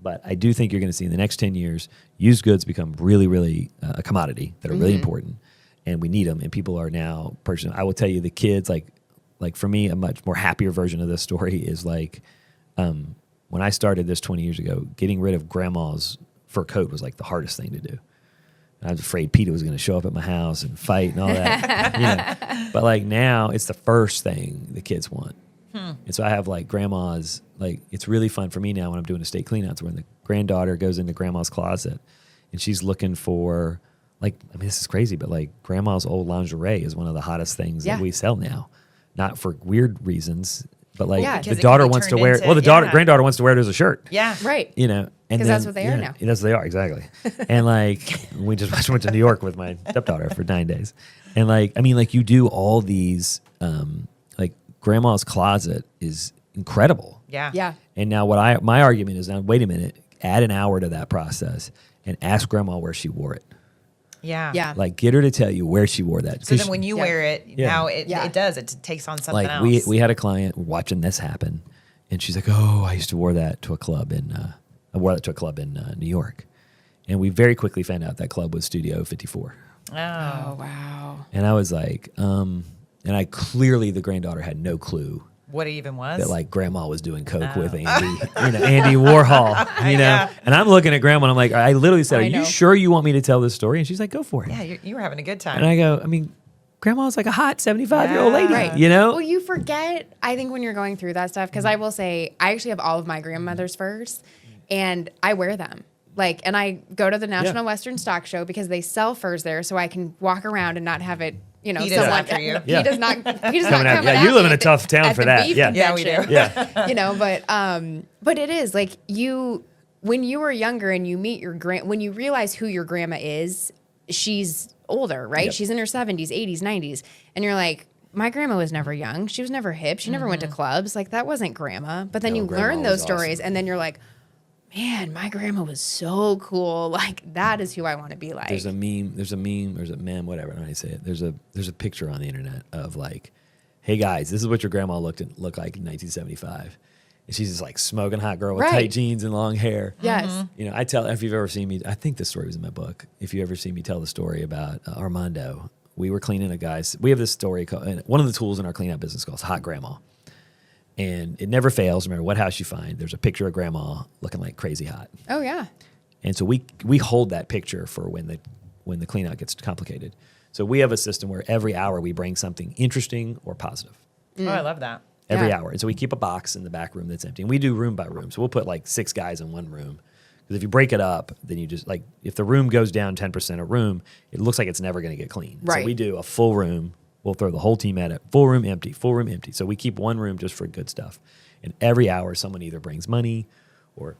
B: But I do think you're going to see in the next 10 years, used goods become really, really a commodity that are really important, and we need them. And people are now purchasing. I will tell you, the kids, like for me, a much more happier version of this story is like when I started this 20 years ago, getting rid of grandma's fur coat was like the hardest thing to do. I was afraid Peter was going to show up at my house and fight and all that. But like now, it's the first thing the kids want. And so I have like grandma's, like it's really fun for me now when I'm doing estate cleanouts when the granddaughter goes into grandma's closet and she's looking for this is crazy, but like grandma's old lingerie is one of the hottest things that we sell now. Not for weird reasons, but like the daughter wants to wear it. Well, granddaughter wants to wear it as a shirt.
A: Yeah.
C: Right.
A: And
C: because that's what they are now.
B: That's what they are, exactly. And like we just went to New York with my stepdaughter for 9 days. And you do all these grandma's closet is incredible.
A: Yeah.
C: Yeah.
B: And now my argument is now, wait a minute, add an hour to that process and ask grandma where she wore it.
A: Yeah.
C: Yeah.
B: Like get her to tell you where she wore that.
A: So then when you wear it, now it takes on something else.
B: Like we had a client watching this happen and she's like, oh, I used to wear that to a club in New York. And we very quickly found out that club was Studio 54.
A: Oh,
C: wow.
B: And I was like, and the granddaughter had no clue
A: what it even was.
B: that like grandma was doing coke with Andy, Andy Warhol,
A: Yeah.
B: And I'm looking at grandma and I'm like, I literally said,
C: I
B: are
C: know.
B: you sure you want me to tell this story? And she's like, go for it.
A: Yeah, you were having a good time.
B: And I go, grandma's like a hot 75-year-old lady,
A: Right.
C: Well, you forget, I think, when you're going through that stuff, because I will say, I actually have all of my grandmother's furs, and I wear them. And I go to the National Western Stock Show because they sell furs there, so I can walk around and not have it,
A: He does after you.
C: He does not coming
B: at
C: at
B: you. You live in
C: me
B: a tough town
C: at
B: for
C: the
B: that.
C: beef
B: Yeah,
A: we do.
C: convention.
B: Yeah.
C: But it is like when you were younger and you meet when you realize who your grandma is, she's older, right?
B: Yep.
C: She's in her 70s, 80s, 90s. And you're like, my grandma was never young. She was never hip. She never went to clubs. Like, that wasn't grandma. But then you
B: grandma
C: learn those
B: was
C: stories,
B: awesome.
C: and then you're like, man, my grandma was so cool. Like, that is who I want to be like.
B: There's a meme, whatever, I don't know how you say it. There's a picture on the internet of like, hey guys, this is what your grandma looked like in 1975. And she's just like smoking hot girl with tight jeans and long hair.
C: Yes.
B: I tell, if you've ever seen me, I think this story was in my book. If you ever see me tell the story about Armando, we were cleaning a guy's, we have this story called, one of the tools in our cleanup business called Hot Grandma. And it never fails, no matter what house you find, there's a picture of grandma looking like crazy hot.
C: Oh, yeah.
B: And so we hold that picture for when the cleanout gets complicated. So we have a system where every hour we bring something interesting or positive.
A: Oh, I love that.
B: Every hour. And so we keep a box in the back room that's empty. And we do room by room. So we'll put like 6 guys in one room. Because if you break it up, then you just if the room goes down 10% a room, it looks like it's never going to get clean.
C: Right.
B: So we do a full room. We'll throw the whole team at it. Full room empty, full room empty. So we keep one room just for good stuff. And every hour someone either brings money or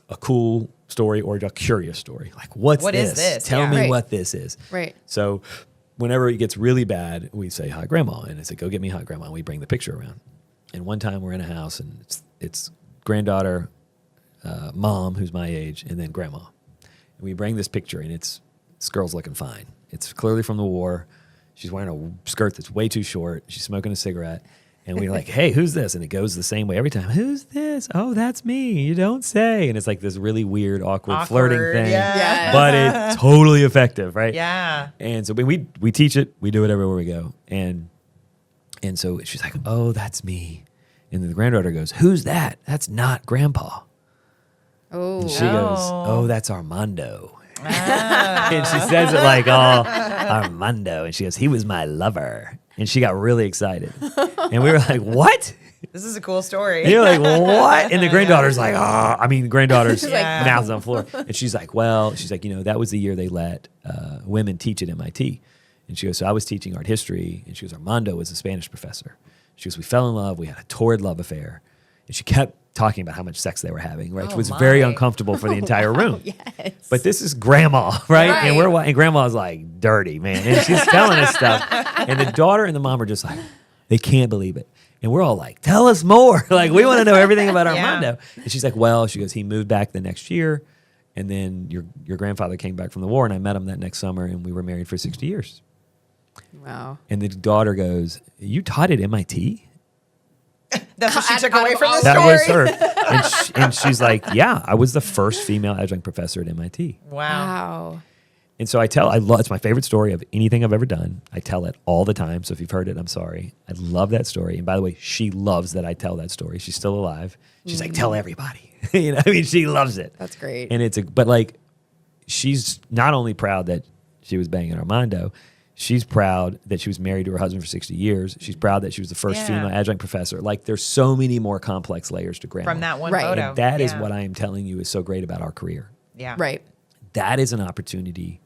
B: a cool story or a curious story. Like, what is this? Tell me what this is.
C: Right.
B: So whenever it gets really bad, we say, hi, Grandma. And I say, go get me hot Grandma. And we bring the picture around. And one time we're in a house and it's granddaughter, mom, who's my age, and then grandma. And we bring this picture and this girl's looking fine. It's clearly from the war. She's wearing a skirt that's way too short. She's smoking a cigarette. And we're like, hey, who's this? And it goes the same way every time. Who's this? Oh, that's me. You don't say. And it's like this really weird, awkward flirting thing.
A: Yeah.
C: Yes.
B: But it's totally effective, right?
A: Yeah.
B: And so we teach it. We do it everywhere we go. And so she's like, oh, that's me. And then the granddaughter goes, who's that? That's not Grandpa.
C: Oh.
B: And she goes, oh, that's Armando. And she says it like, oh, Armando. And she goes, he was my lover. And she got really excited. And we were like, what?
A: This is a cool story.
B: And you're like, what? And the granddaughter's like, oh, the granddaughter's
A: Yeah.
B: mouth's on the floor. And she's like, that was the year they let women teach at MIT. And she goes, so I was teaching art history. And she goes, Armando was a Spanish professor. She goes, we fell in love. We had a torrid love affair. And she kept talking about how much sex they were having, right? Which was very uncomfortable for the entire room.
C: Yes.
B: But this is grandma, right? And grandma's like dirty, man. And she's telling us stuff. And the daughter and the mom are just like, they can't believe it. And we're all like, tell us more. Like, we want to know everything about Armando. And she's like, well, she goes, he moved back the next year. And then your grandfather came back from the war, and I met him that next summer, and we were married for 60 years.
C: Wow.
B: And the daughter goes, you taught at MIT?
A: That's what she took away from the story.
B: That was her. And she's like, yeah, I was the first female adjunct professor at MIT.
C: Wow.
B: And so it's my favorite story of anything I've ever done. I tell it all the time. So if you've heard it, I'm sorry. I love that story. And by the way, she loves that I tell that story. She's still alive. She's like, tell everybody. You know, I mean, she loves it.
C: That's great.
B: And but like, she's not only proud that she was banging Armando, she's proud that she was married to her husband for 60 years. She's proud that she was the first female adjunct professor. Like, there's so many more complex layers to grandma.
A: From that one photo.
B: And that is what I am telling you is so great about our career.
A: Yeah.
C: Right.
B: That is an opportunity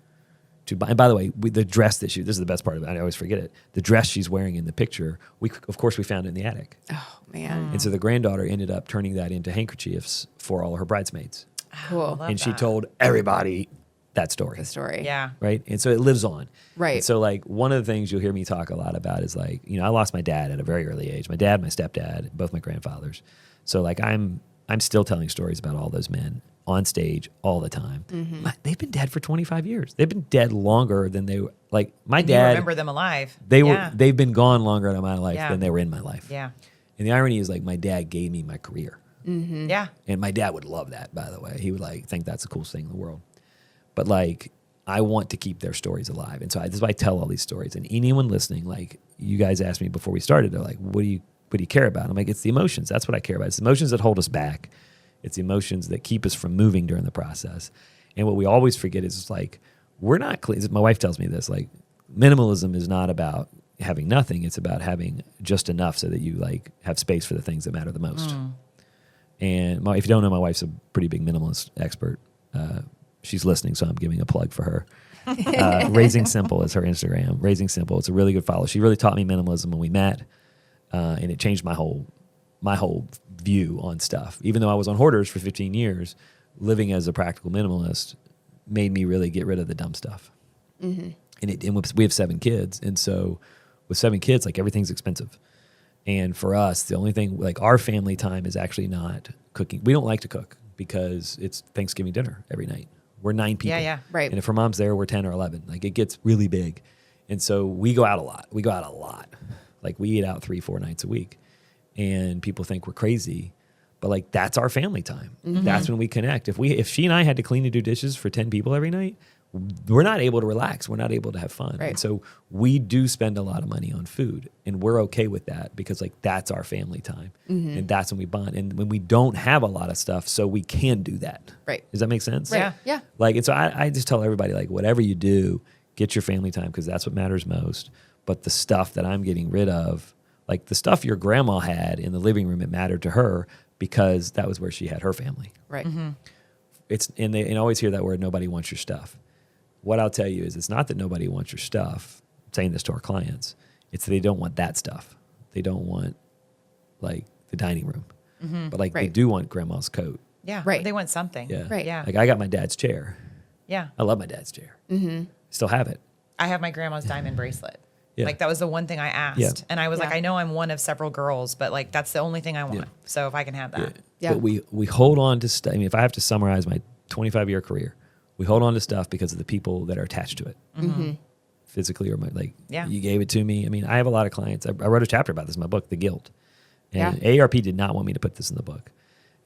B: to buy. And by the way, the dress that this is the best part of it. I always forget it. The dress she's wearing in the picture, of course we found it in the attic.
C: Oh, man.
B: And so the granddaughter ended up turning that into handkerchiefs for all of her bridesmaids.
C: Cool.
B: And she told everybody that story.
C: The story.
A: Yeah.
B: Right. And so it lives on.
C: Right.
B: And so like one of the things you'll hear me talk a lot about is like, you know, I lost my dad at a very early age. My dad, my stepdad, both my grandfathers. So like I'm still telling stories about all those men on stage all the time. Mm-hmm. They've been dead for 25 years. They've been dead longer than they like my dad.
A: You remember them alive.
B: They've been gone longer in my life than they were in my life.
A: Yeah.
B: And the irony is like my dad gave me my career.
C: Mm-hmm.
A: Yeah.
B: And my dad would love that, by the way. He would like think that's the coolest thing in the world. But like, I want to keep their stories alive. And so this is why I tell all these stories. And anyone listening, like you guys asked me before we started, they're like, what do you care about? I'm like, it's the emotions. That's what I care about. It's the emotions that hold us back. It's the emotions that keep us from moving during the process. And what we always forget is it's like, we're not clean. My wife tells me this, like minimalism is not about having nothing. It's about having just enough so that you like have space for the things that matter the most. And if you don't know, my wife's a pretty big minimalist expert. She's listening, so I'm giving a plug for her. Raising Simple is her Instagram. Raising Simple. It's a really good follow. She really taught me minimalism when we met, and it changed my whole view on stuff. Even though I was on Hoarders for 15 years, living as a practical minimalist made me really get rid of the dumb stuff. Mm-hmm. And we have 7 kids, and so with 7 kids, like everything's expensive. And for us, the only thing, like our family time is actually not cooking. We don't like to cook because it's Thanksgiving dinner every night. We're 9 people.
A: Yeah.
C: Right.
B: And if her mom's there, we're 10 or 11. Like it gets really big. And so we go out a lot. Like we eat out 3-4 nights a week. And people think we're crazy. But like that's our family time. Mm-hmm. That's when we connect. If she and I had to clean and do dishes for 10 people every night, we're not able to relax. We're not able to have fun.
C: Right.
B: And so we do spend a lot of money on food, and we're okay with that because like that's our family time. Mm-hmm. And that's when we bond. And when we don't have a lot of stuff, so we can do that.
C: Right.
B: Does that make sense?
C: Right. Yeah.
B: Like, and so I just tell everybody, like, whatever you do, get your family time because that's what matters most. But the stuff that I'm getting rid of, like the stuff your grandma had in the living room, it mattered to her because that was where she had her family.
C: Right.
A: Mm-hmm.
B: And I always hear that word, nobody wants your stuff. What I'll tell you is it's not that nobody wants your stuff. I'm saying this to our clients. It's that they don't want that stuff. They don't want like the dining room. Mm-hmm. But like they do want grandma's coat.
A: Yeah.
C: Right.
A: They want something.
B: Yeah.
C: Right.
A: Yeah.
B: Like I got my dad's chair.
A: Yeah.
B: I love my dad's chair. Mm-hmm. Still have it.
A: I have my grandma's diamond bracelet.
B: Yeah.
A: Like that was the one thing I asked.
B: Yeah.
A: And I was like, I know I'm one of several girls, but like that's the only thing I want.
B: Yeah.
A: So if I can have that.
C: Yeah.
B: But we hold on to stuff. I mean, if I have to summarize my 25-year career, we hold on to stuff because of the people that are attached to it. Mm-hmm. Physically or you gave it to me. I mean, I have a lot of clients. I wrote a chapter about this in my book, The Guilt. And AARP did not want me to put this in the book.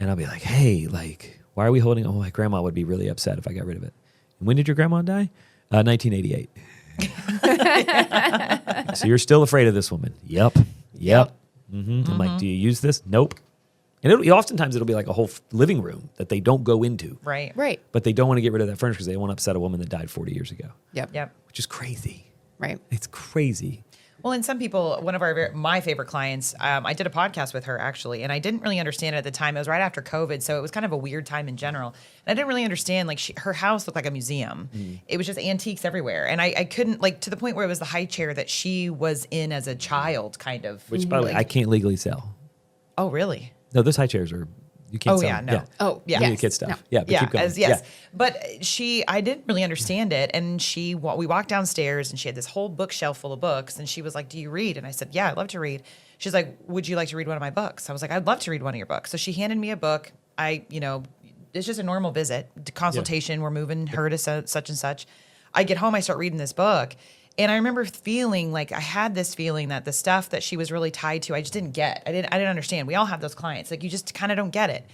B: And I'll be like, hey, like, why are we holding? Oh, my grandma would be really upset if I got rid of it. And when did your grandma die? 1988. So you're still afraid of this woman? Yep. Mm-hmm. Mm-hmm. I'm like, do you use this? Nope. And oftentimes it'll be like a whole living room that they don't go into.
A: Right.
C: Right.
B: But they don't want to get rid of that furniture because they don't want to upset a woman that died 40 years ago.
C: Yep.
A: Yep.
B: Which is crazy.
C: Right.
B: It's crazy.
A: Well, and some people, one of my favorite clients, I did a podcast with her actually, and I didn't really understand it at the time. It was right after COVID, so it was kind of a weird time in general. And I didn't really understand, like her house looked like a museum. It was just antiques everywhere. And I couldn't, like, to the point where it was the high chair that she was in as a child, kind of.
B: Which, by the way, I can't legally sell.
A: Oh, really?
B: No, those high chairs are, you can't sell them.
A: No.
B: Yeah.
C: Oh, yeah.
B: You kid stuff.
C: No.
B: Yeah, but keep going.
A: Yes. But I didn't really understand it. And we walked downstairs and she had this whole bookshelf full of books. And she was like, do you read? And I said, yeah, I love to read. She's like, would you like to read one of my books? I was like, I'd love to read one of your books. So she handed me a book. It's just a normal visit, consultation. Yeah. We're moving her to such and such. I get home, I start reading this book. And I remember feeling like I had this feeling that the stuff that she was really tied to, I just didn't get. I didn't understand. We all have those clients. Like, you just kind of don't get it.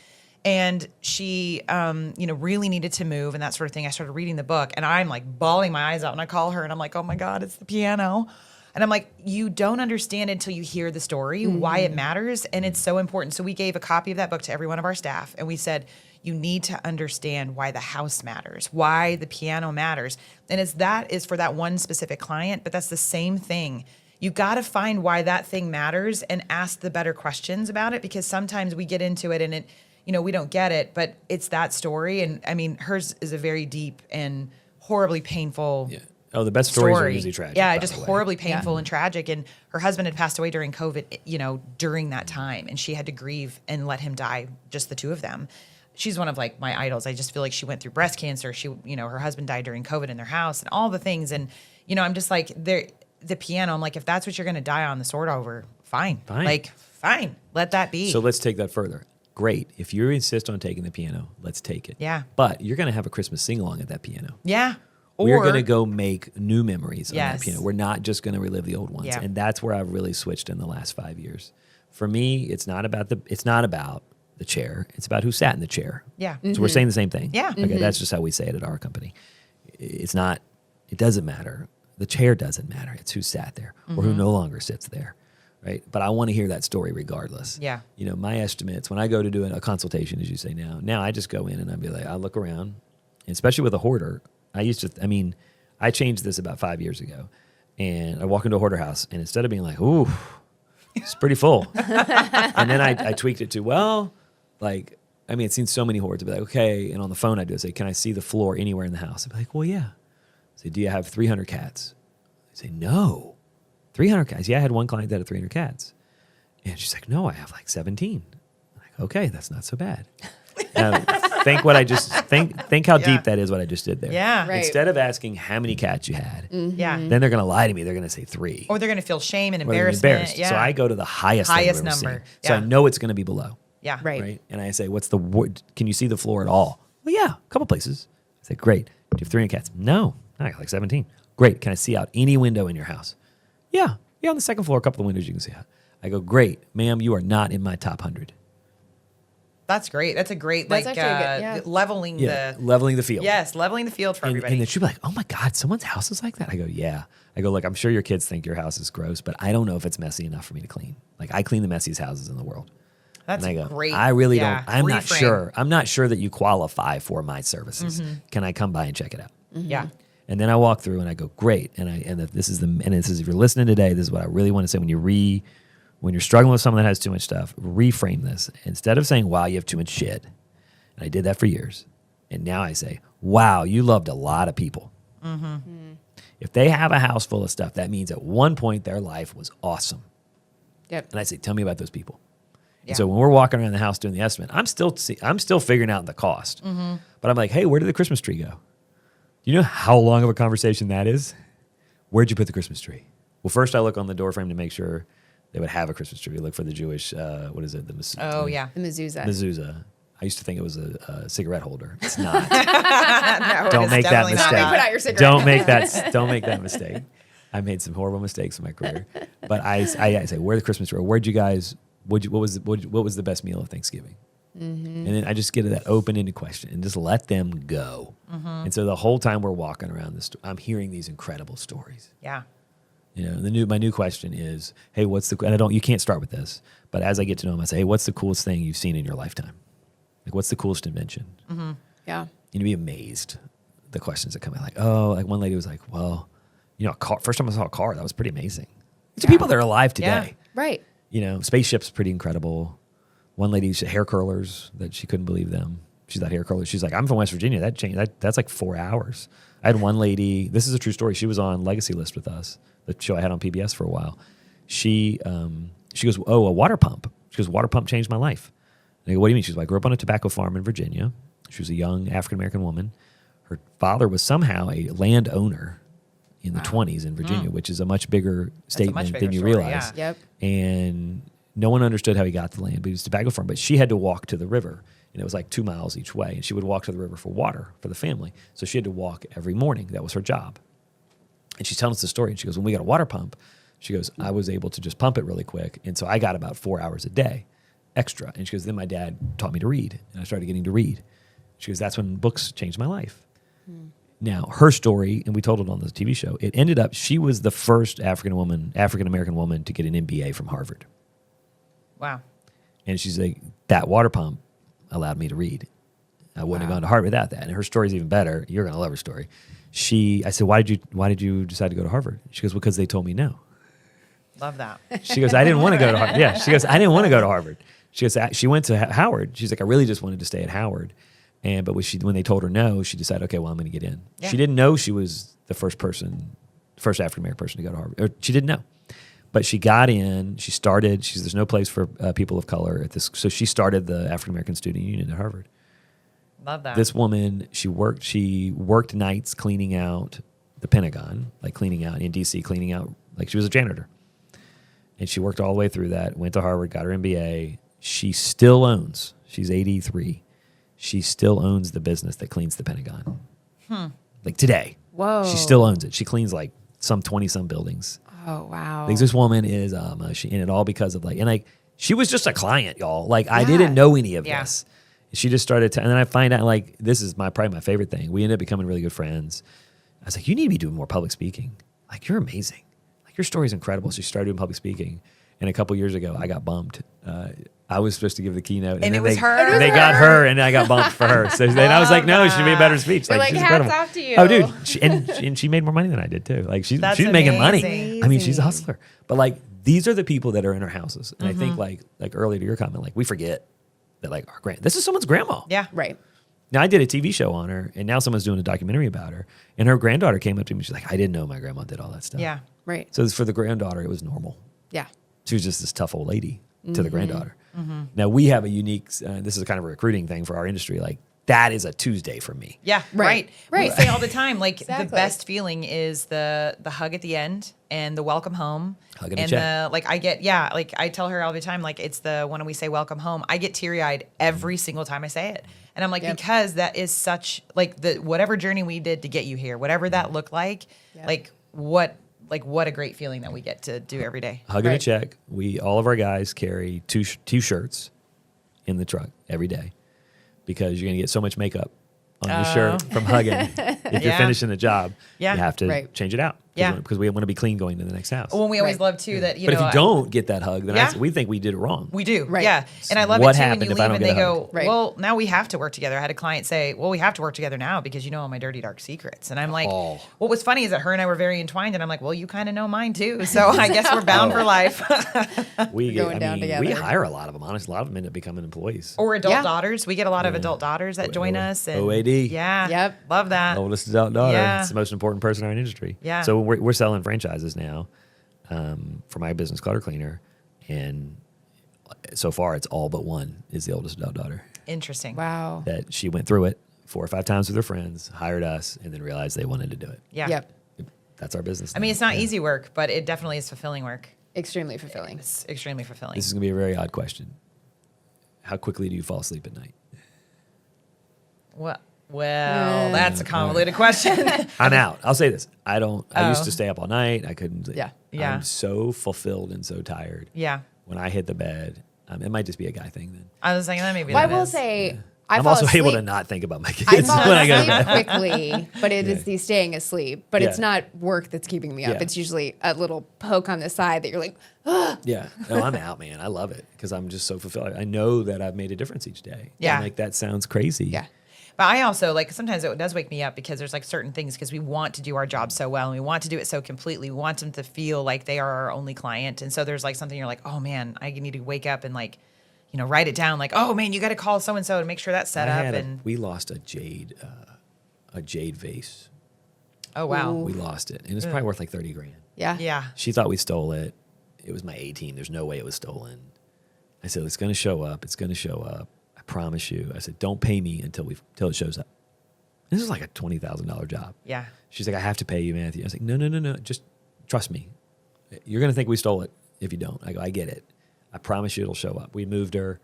A: And she, really needed to move and that sort of thing. I started reading the book and I'm like bawling my eyes out, and I call her and I'm like, oh my God, it's the piano. And I'm like, you don't understand until you hear the story, why it matters. And it's so important. So we gave a copy of that book to every one of our staff. And we said, you need to understand why the house matters, why the piano matters. And that is for that one specific client, but that's the same thing. You got to find why that thing matters and ask the better questions about it, because sometimes we get into it and it, we don't get it, but it's that story. And I mean, hers is a very deep and horribly painful
B: Oh, the best stories are usually tragic.
A: Yeah, just horribly painful and tragic. And her husband had passed away during COVID, during that time. And she had to grieve and let him die, just the two of them. She's one of like my idols. I just feel like she went through breast cancer. She, her husband died during COVID in their house and all the things. And, I'm just like, the piano, I'm like, if that's what you're going to die on the sword over, fine. Like, fine. Let that be.
B: So let's take that further. Great. If you insist on taking the piano, let's take it.
A: Yeah.
B: But you're going to have a Christmas sing-along at that piano.
A: Yeah.
B: We're going to go make new memories on that piano. We're not just going to relive the old ones. Yeah. And that's where I've really switched in the last 5 years. For me, it's not about the chair. It's about who sat in the chair.
A: Yeah.
B: So we're saying the same thing.
A: Yeah.
B: Okay, that's just how we say it at our company. It doesn't matter. The chair doesn't matter. It's who sat there or who no longer sits there. Right. But I want to hear that story regardless.
A: Yeah.
B: My estimates, when I go to do a consultation, as you say now I just go in and I'd be like, I look around, and especially with a hoarder. I changed this about 5 years ago, and I walk into a hoarder house, and instead of being like, ooh, it's pretty full. And then I tweaked it to, I've seen so many hoards. I'd be like, okay. And on the phone, I'd say, can I see the floor anywhere in the house? I'd be like, well, yeah. I say, do you have 300 cats? I say, no. 300 cats? Yeah, I had one client that had 300 cats. And she's like, no, I have like 17. I'm like, okay, that's not so bad. Think how deep that is what I just did there.
A: Yeah.
C: Right.
B: Instead of asking how many cats you had,
A: then
B: they're going to lie to me. They're going to say 3.
A: Or they're going to feel shame and embarrassment.
B: Yeah. So I go to the highest number. So I know it's going to be below.
A: Yeah.
C: Right.
B: And I say, can you see the floor at all? Well, yeah, a couple places. I say, great. Do you have 300 cats? No, I got like 17. Great. Can I see out any window in your house? Yeah. Yeah, on the second floor, a couple of windows you can see out. I go, great. Ma'am, you are not in my top 100.
A: That's great. That's a great,
C: leveling
A: the
B: field.
A: Yes, leveling the field for everybody.
B: And then she'd be like, oh my God, someone's house is like that? I go, yeah. I go, look, I'm sure your kids think your house is gross, but I don't know if it's messy enough for me to clean. Like, I clean the messiest houses in the world.
A: That's great.
B: I really don't. I'm not sure. I'm not sure that you qualify for my services. Can I come by and check it out?
A: Yeah.
B: And then I walk through and I go, great. And this is if you're listening today, this is what I really want to say. When you're struggling with someone that has too much stuff, reframe this. Instead of saying, wow, you have too much shit. And I did that for years. And now I say, wow, you loved a lot of people. If they have a house full of stuff, that means at one point their life was awesome.
C: Yep.
B: And I say, tell me about those people.
A: Yeah.
B: And so when we're walking around the house doing the estimate, I'm still figuring out the cost. But I'm like, hey, where did the Christmas tree go? Do you know how long of a conversation that is? Where'd you put the Christmas tree? Well, first I look on the door frame to make sure they would have a Christmas tree. We look for the Jewish, what is it? The
C: mezuzah.
B: Mezuzah. I used to think it was a cigarette holder. It's not.
A: No,
B: Don't make that mistake.
C: Put out your cigarette.
B: Don't make that mistake. I made some horrible mistakes in my career. But I say, where's the Christmas tree? Where'd you guys? What was the best meal of Thanksgiving? And then I just get to that open-ended question and just let them go. And so the whole time we're walking around this, I'm hearing these incredible stories.
A: Yeah.
B: My new question is, hey, you can't start with this, but as I get to know them, I say, hey, what's the coolest thing you've seen in your lifetime? Like, what's the coolest invention?
C: Yeah.
B: You'd be amazed the questions that come out. Like one lady was like, well, first time I saw a car, that was pretty amazing. These are people that are alive today.
C: Right.
B: You know, spaceship's pretty incredible. One lady, she had hair curlers that she couldn't believe them. She's got hair curlers. She's like, I'm from West Virginia. That changed. That's like 4 hours. I had one lady. This is a true story. She was on Legacy List with us, the show I had on PBS for a while. She goes, oh, a water pump. She goes, water pump changed my life. And I go, what do you mean? She's like, I grew up on a tobacco farm in Virginia. She was a young African-American woman. Her father was somehow a landowner in the 20s in Virginia, which is a much bigger statement than you realize.
C: Yeah. Yep.
B: And no one understood how he got the land, but he was a tobacco farm. But she had to walk to the river, and it was like 2 miles each way. And she would walk to the river for water for the family. So she had to walk every morning. That was her job. And she's telling us the story, and she goes, when we got a water pump, she goes, I was able to just pump it really quick. And so I got about 4 hours a day extra. And she goes, then my dad taught me to read, and I started getting to read. She goes, that's when books changed my life. Now, her story, and we told it on the TV show, it ended up, she was the first African-American woman to get an MBA from Harvard.
A: Wow.
B: And she's like, that water pump allowed me to read. I wouldn't have gone to Harvard without that. And her story's even better. You're going to love her story. I said, why did you decide to go to Harvard? She goes, because they told me no.
A: Love that.
B: She goes, I didn't want to go to Harvard. Yeah. She goes, I didn't want to go to Harvard. She goes, she went to Howard. She's like, I really just wanted to stay at Howard. But when they told her no, she decided, okay, well, I'm going to get in. Yeah. She didn't know she was the first African-American person to go to Harvard. Or she didn't know. But she got in. She started. There's no place for people of color at this. So she started the African-American Student Union at Harvard.
A: Love that.
B: This woman, she worked nights cleaning out the Pentagon, like cleaning out in D.C., cleaning out, like she was a janitor. And she worked all the way through that, went to Harvard, got her MBA. She still owns, she's 83. She still owns the business that cleans the Pentagon. Like today.
C: Whoa.
B: She still owns it. She cleans like some 20-some buildings.
C: Oh, wow.
B: Like this woman is, she in it all because of she was just a client, y'all. Like I didn't know any of this. She just started and then I find out like, this is probably my favorite thing. We ended up becoming really good friends. I was like, you need to be doing more public speaking. Like you're amazing. Like your story's incredible. So she started doing public speaking. And a couple years ago, I got bumped. I was supposed to give the keynote.
A: And it
B: was
A: her.
B: And they got her, and I got bumped for her. So then I was like, no, she made a better speech.
C: Like
B: she's
C: hats
B: incredible.
C: off to you.
B: Oh, dude. And she made more money than I did, too. Like, she's making money. I mean, she's a hustler. But, like, these are the people that are in our houses. And I think, like earlier to your comment, like, we forget that, like, this is someone's grandma.
A: Yeah.
C: Right.
B: Now, I did a TV show on her, and now someone's doing a documentary about her. And her granddaughter came up to me. She's like, I didn't know my grandma did all that stuff.
A: Yeah.
C: Right.
B: So for the granddaughter, it was normal.
C: Yeah.
B: She was just this tough old lady to the granddaughter. Now, we have a unique, this is kind of a recruiting thing for our industry. Like, that is a Tuesday for me.
A: Yeah,
C: Right.
A: We say all the time, like,
C: Exactly.
A: the best feeling is the hug at the end and the welcome home.
B: Hug and a
A: and
B: check.
A: I tell her all the time, like, it's when we say welcome home, I get teary-eyed every single time I say it. And I'm like, because that is such, like, whatever journey we did to get you here, whatever that looked like, what a great feeling that we get to do every day.
B: Hug and a check. All of our guys carry two shirts in the truck every day because you're going to get so much makeup on your shirt from hugging. If you're finishing the job, you have to change it out. Because we want to be clean going to the next house.
A: Well, we always love, too, that,
B: but if you don't get that hug, then we think we did it wrong.
A: We do.
C: Right.
A: Yeah. And I love
B: What
A: it, too, when
B: happened
A: you
B: if I
A: leave
B: don't
A: and
B: get
A: they
B: a
A: go,
C: hug?
A: well, now we have to work together. I had a client say, well, we have to work together now because you know all my dirty, dark secrets. And I'm like, what was funny is that her and I were very entwined. And I'm like, well, you kind of know mine, too. So I guess we're bound for life.
C: We
B: hire a lot of them. Honestly, a lot of them end up becoming employees.
A: Or adult daughters. We get a lot of adult daughters that join us. And
B: OAD.
A: Yeah.
C: Yep.
A: Love that.
B: Oldest adult daughter.
A: Yeah.
B: It's the most important person in our industry.
A: Yeah.
B: So we're selling franchises now for my business, Clutter Cleaner. And so far, it's all but one is the oldest adult daughter.
A: Interesting.
C: Wow.
B: That she went through it 4 or 5 times with her friends, hired us, and then realized they wanted to do it.
A: Yeah.
C: Yep.
B: That's our business.
A: I mean, it's not easy work, but it definitely is fulfilling work.
C: Extremely fulfilling.
A: It's extremely fulfilling.
B: This is going to be a very odd question. How quickly do you fall asleep at night?
A: Well, that's a convoluted question.
B: I'm out. I'll say this. I used to stay up all night. I couldn't.
C: Yeah.
A: Yeah.
B: I'm so fulfilled and so tired.
A: Yeah.
B: When I hit the bed, it might just be a guy thing then.
A: I was like, that maybe.
C: Well, I
A: that
C: will
A: is.
C: say,
B: I'm
C: fall
B: also able to
C: asleep.
B: not think about my
C: I
B: kids
C: fall
B: when I go to
C: asleep
B: bed.
C: quickly, but it is the staying asleep. But it's
B: Yeah.
C: not work that's keeping me up.
B: Yeah.
C: It's usually a little poke on the side that you're like,
B: Yeah. No, I'm out, man. I love it because I'm just so fulfilled. I know that I've made a difference each day.
A: Yeah.
B: And, like, that sounds crazy.
C: yeah.
A: But I also, like, sometimes it does wake me up because there's, like, certain things because we want to do our job so well and we want to do it so completely. We want them to feel like they are our only client. And so there's, like, something you're like, oh, man, I need to wake up and, like, you know, write it down. Like, oh, man, you got to call so-and-so to make sure that's set up.
B: We lost a jade vase.
A: Oh, wow.
B: We lost it. And it's probably worth like $30,000.
C: Yeah.
A: Yeah.
B: She thought we stole it. It was my 18. There's no way it was stolen. I said, it's going to show up. It's going to show up. I promise you. I said, don't pay me until it shows up. This is like a $20,000 job.
A: Yeah.
B: She's like, I have to pay you, Matthew. I was like, no. Just trust me. You're going to think we stole it if you don't. I go, I get it. I promise you it'll show up. We moved her,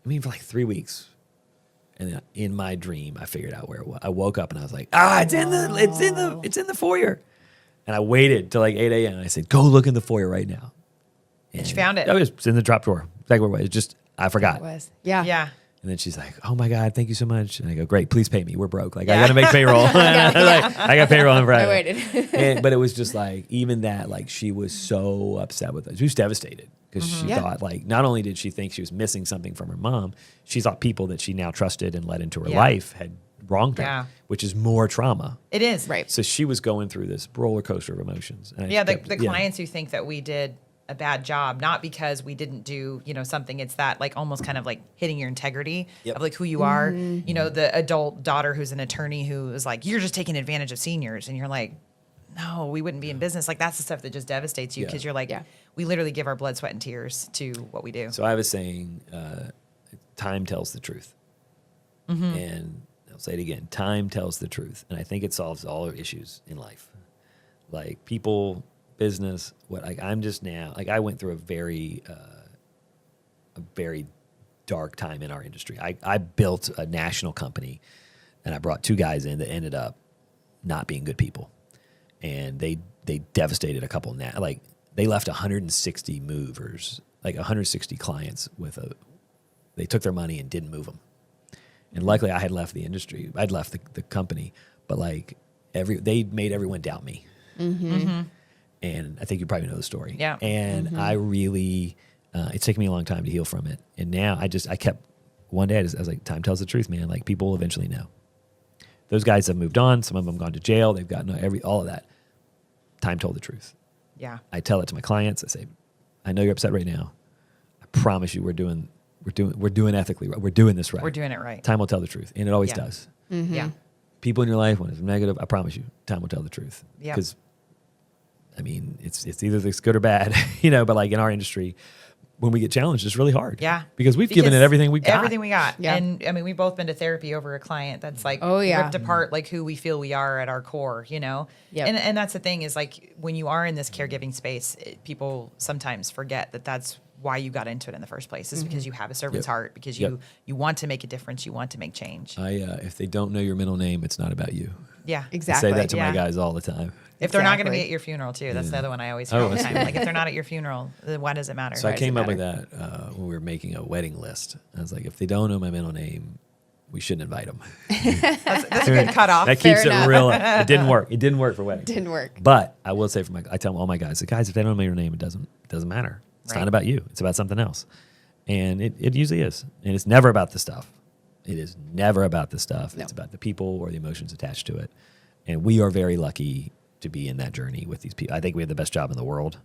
B: for like 3 weeks. And then in my dream, I figured out where it was. I woke up and I was like, it's in the foyer. And I waited till like 8 a.m. and I said, go look in the foyer right now.
A: And she found it.
B: Oh, it's in the drop drawer. Exactly where it was. Just, I forgot.
C: It was. Yeah.
A: Yeah.
B: And then she's like, oh my God, thank you so much. And I go, great, please pay me. We're broke. Like, I got to make payroll. I got payroll on Friday.
C: I waited.
B: But it was just like, even that, like, she was so upset with us. She was devastated because she thought, like, not only did she think she was missing something from her mom, she thought people that she now trusted and let into her life had wronged her, which is more trauma.
A: It is.
C: Right.
B: So she was going through this roller coaster of emotions. And
A: the clients who think that we did a bad job, not because we didn't do, you know, something. It's that, like, almost kind of like hitting your integrity of like who you are. You know, the adult daughter who's an attorney who is like, you're just taking advantage of seniors. And you're like, no, we wouldn't be in business. Like, that's the stuff that just devastates you because you're like, we literally give our blood, sweat, and tears to what we do.
B: So I was saying, time tells the truth. And I'll say it again, time tells the truth. And I think it solves all our issues in life. Like, people, business, I'm just now, like, I went through a very dark time in our industry. I built a national company and I brought 2 guys in that ended up not being good people. And they devastated a couple like, they left 160 movers, like 160 clients they took their money and didn't move them. And luckily I had left the industry. I'd left the company, but like they made everyone doubt me. And I think you probably know the story.
A: Yeah.
B: And I really, it's taken me a long time to heal from it. And now I kept, one day I was like, time tells the truth, man. Like, people will eventually know. Those guys have moved on. Some of them have gone to jail. They've gotten all of that. Time told the truth.
A: Yeah.
B: I tell it to my clients. I say, I know you're upset right now. I promise you we're doing ethically right. We're doing this right.
A: We're doing it right.
B: Time will tell the truth. And it always does.
A: Yeah.
B: People in your life, when it's negative, I promise you, time will tell the truth.
A: Yeah.
B: Because, I mean, it's either it's good or bad, you know, but like in our industry, when we get challenged, it's really hard.
A: Yeah.
B: Because we've given it everything we got.
A: Everything we got.
C: Yeah.
A: And I mean, we've both been to therapy over a client that's like ripped apart like who we feel we are at our core, you know?
C: Yep.
A: And that's the thing is, like, when you are in this caregiving space, people sometimes forget that that's why you got into it in the first place, is because you have a servant's heart, because you want to make a difference, you want to make change.
B: If they don't know your middle name, it's not about you.
A: Yeah.
C: Exactly.
B: I say that to my guys all the time.
A: If they're not going to be at your funeral too, that's the other one I always hear all the time. Like, if they're not at your funeral, then why does it matter?
B: So I came up with that when we were making a wedding list. I was like, if they don't know my middle name, we shouldn't invite them.
A: That's a good cutoff.
B: That keeps it real. It didn't work. It didn't work for weddings.
C: Didn't work.
B: But I will say, I tell all my guys, if they don't know your name, it doesn't matter. It's not about you. It's about something else. And it usually is. And it's never about the stuff. It is never about the stuff. No. It's about the people or the emotions attached to it. And we are very lucky to be in that journey with these people. I think we have the best job in the world.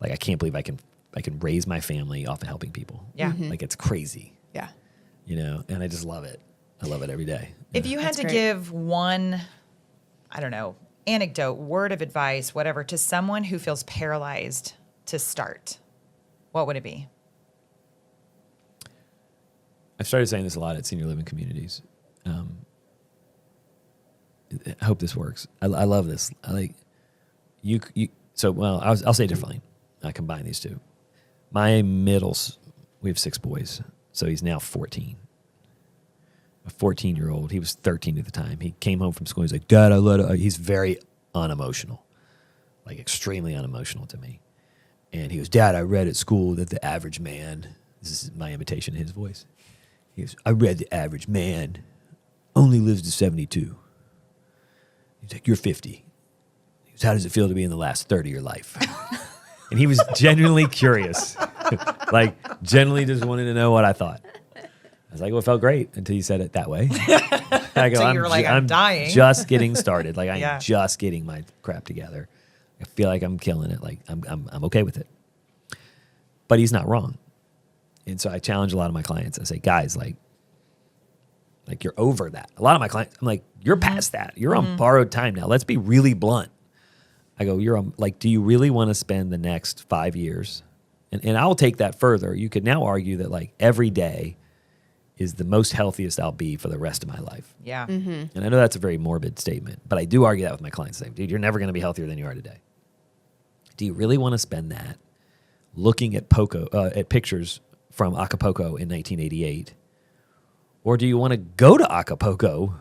B: Like, I can't believe I can raise my family off of helping people.
A: Yeah.
B: Like, it's crazy.
C: Yeah.
B: You know, and I just love it. I love it every day.
A: If you had to give one, I don't know, anecdote, word of advice, whatever, to someone who feels paralyzed to start, what would it be?
B: I've started saying this a lot at senior living communities. I hope this works. I love this. I like you. I'll say it differently. I combine these two. My middles, we have 6 boys, so he's now 14. A 14-year-old. He was 13 at the time. He came home from school. He's like, Dad, he's very unemotional, like extremely unemotional to me. And he goes, Dad, I read at school that the average man, this is my imitation of his voice. He goes, I read the average man only lives to 72. He's like, you're 50. He goes, how does it feel to be in the last 30 of your life? And he was genuinely curious. Like, genuinely just wanted to know what I thought. I was like, well, it felt great until you said it that way. I go,
A: So you were like, I'm dying.
B: Just getting started. Like I'm just getting my crap together. I feel like I'm killing it. Like I'm okay with it. But he's not wrong. And so I challenge a lot of my clients. I say, guys, like you're over that. A lot of my clients, I'm like, you're past that. You're on borrowed time now. Let's be really blunt. I go, you're on, like, do you really want to spend the next 5 years? And I'll take that further. You could now argue that like every day is the most healthiest I'll be for the rest of my life.
A: Yeah.
B: And I know that's a very morbid statement, but I do argue that with my clients. Saying, dude, you're never going to be healthier than you are today. Do you really want to spend that looking at at pictures from Acapulco in 1988? Or do you want to go to Acapulco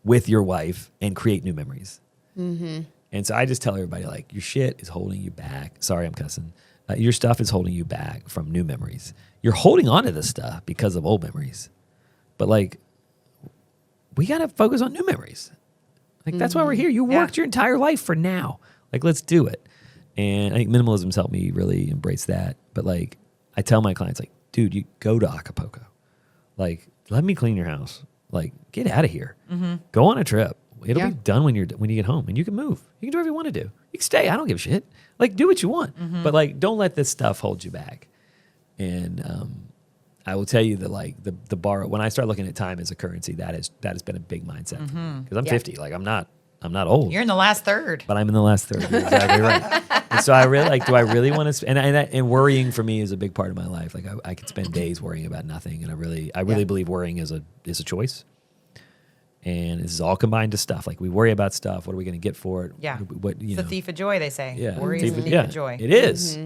B: with your wife and create new memories? And so I just tell everybody, like, your shit is holding you back. Sorry, I'm cussing. Your stuff is holding you back from new memories. You're holding on to this stuff because of old memories. But, like, we got to focus on new memories. Like, that's why we're here. You worked your entire life for now. Like, let's do it. And I think minimalism's helped me really embrace that. But, like, I tell my clients, like, dude, you go to Acapulco. Like, let me clean your house. Like, get out of here. Go on a trip. It'll be done when you get home, and you can move. You can do whatever you want to do. You can stay. I don't give a shit. Like, do what you want, but like, don't let this stuff hold you back. And I will tell you that like the borrow. When I start looking at time as a currency, that has been a big mindset because I'm 50. Like, I'm not old.
A: You're in the last third.
B: But I'm in the last third. You're exactly right. And so I really like. Do I really want to? And worrying for me is a big part of my life. Like I could spend days worrying about nothing, and I really believe worrying is a choice. And this is all combined to stuff. Like we worry about stuff. What are we going to get for it?
A: Yeah.
B: What
A: it's the thief of joy, they say.
B: Yeah.
A: Worry is the thief of joy.
B: It is.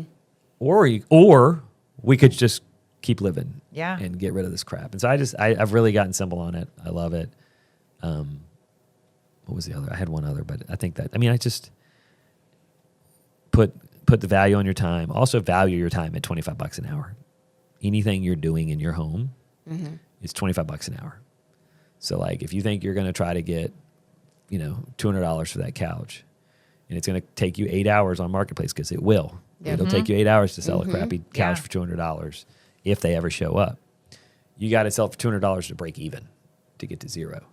B: Or we could just keep living.
A: Yeah.
B: And get rid of this crap. And so I've really gotten simple on it. I love it. What was the other? I had one other, but I think I just put the value on your time. Also value your time at $25 an hour. Anything you're doing in your home is $25 an hour. So like if you think you're going to try to get, $200 for that couch and it's going to take you 8 hours on Marketplace, because it will. It'll take you 8 hours to sell a crappy couch for $200 if they ever show up. You got to sell it for $200 to break even, to get to zero.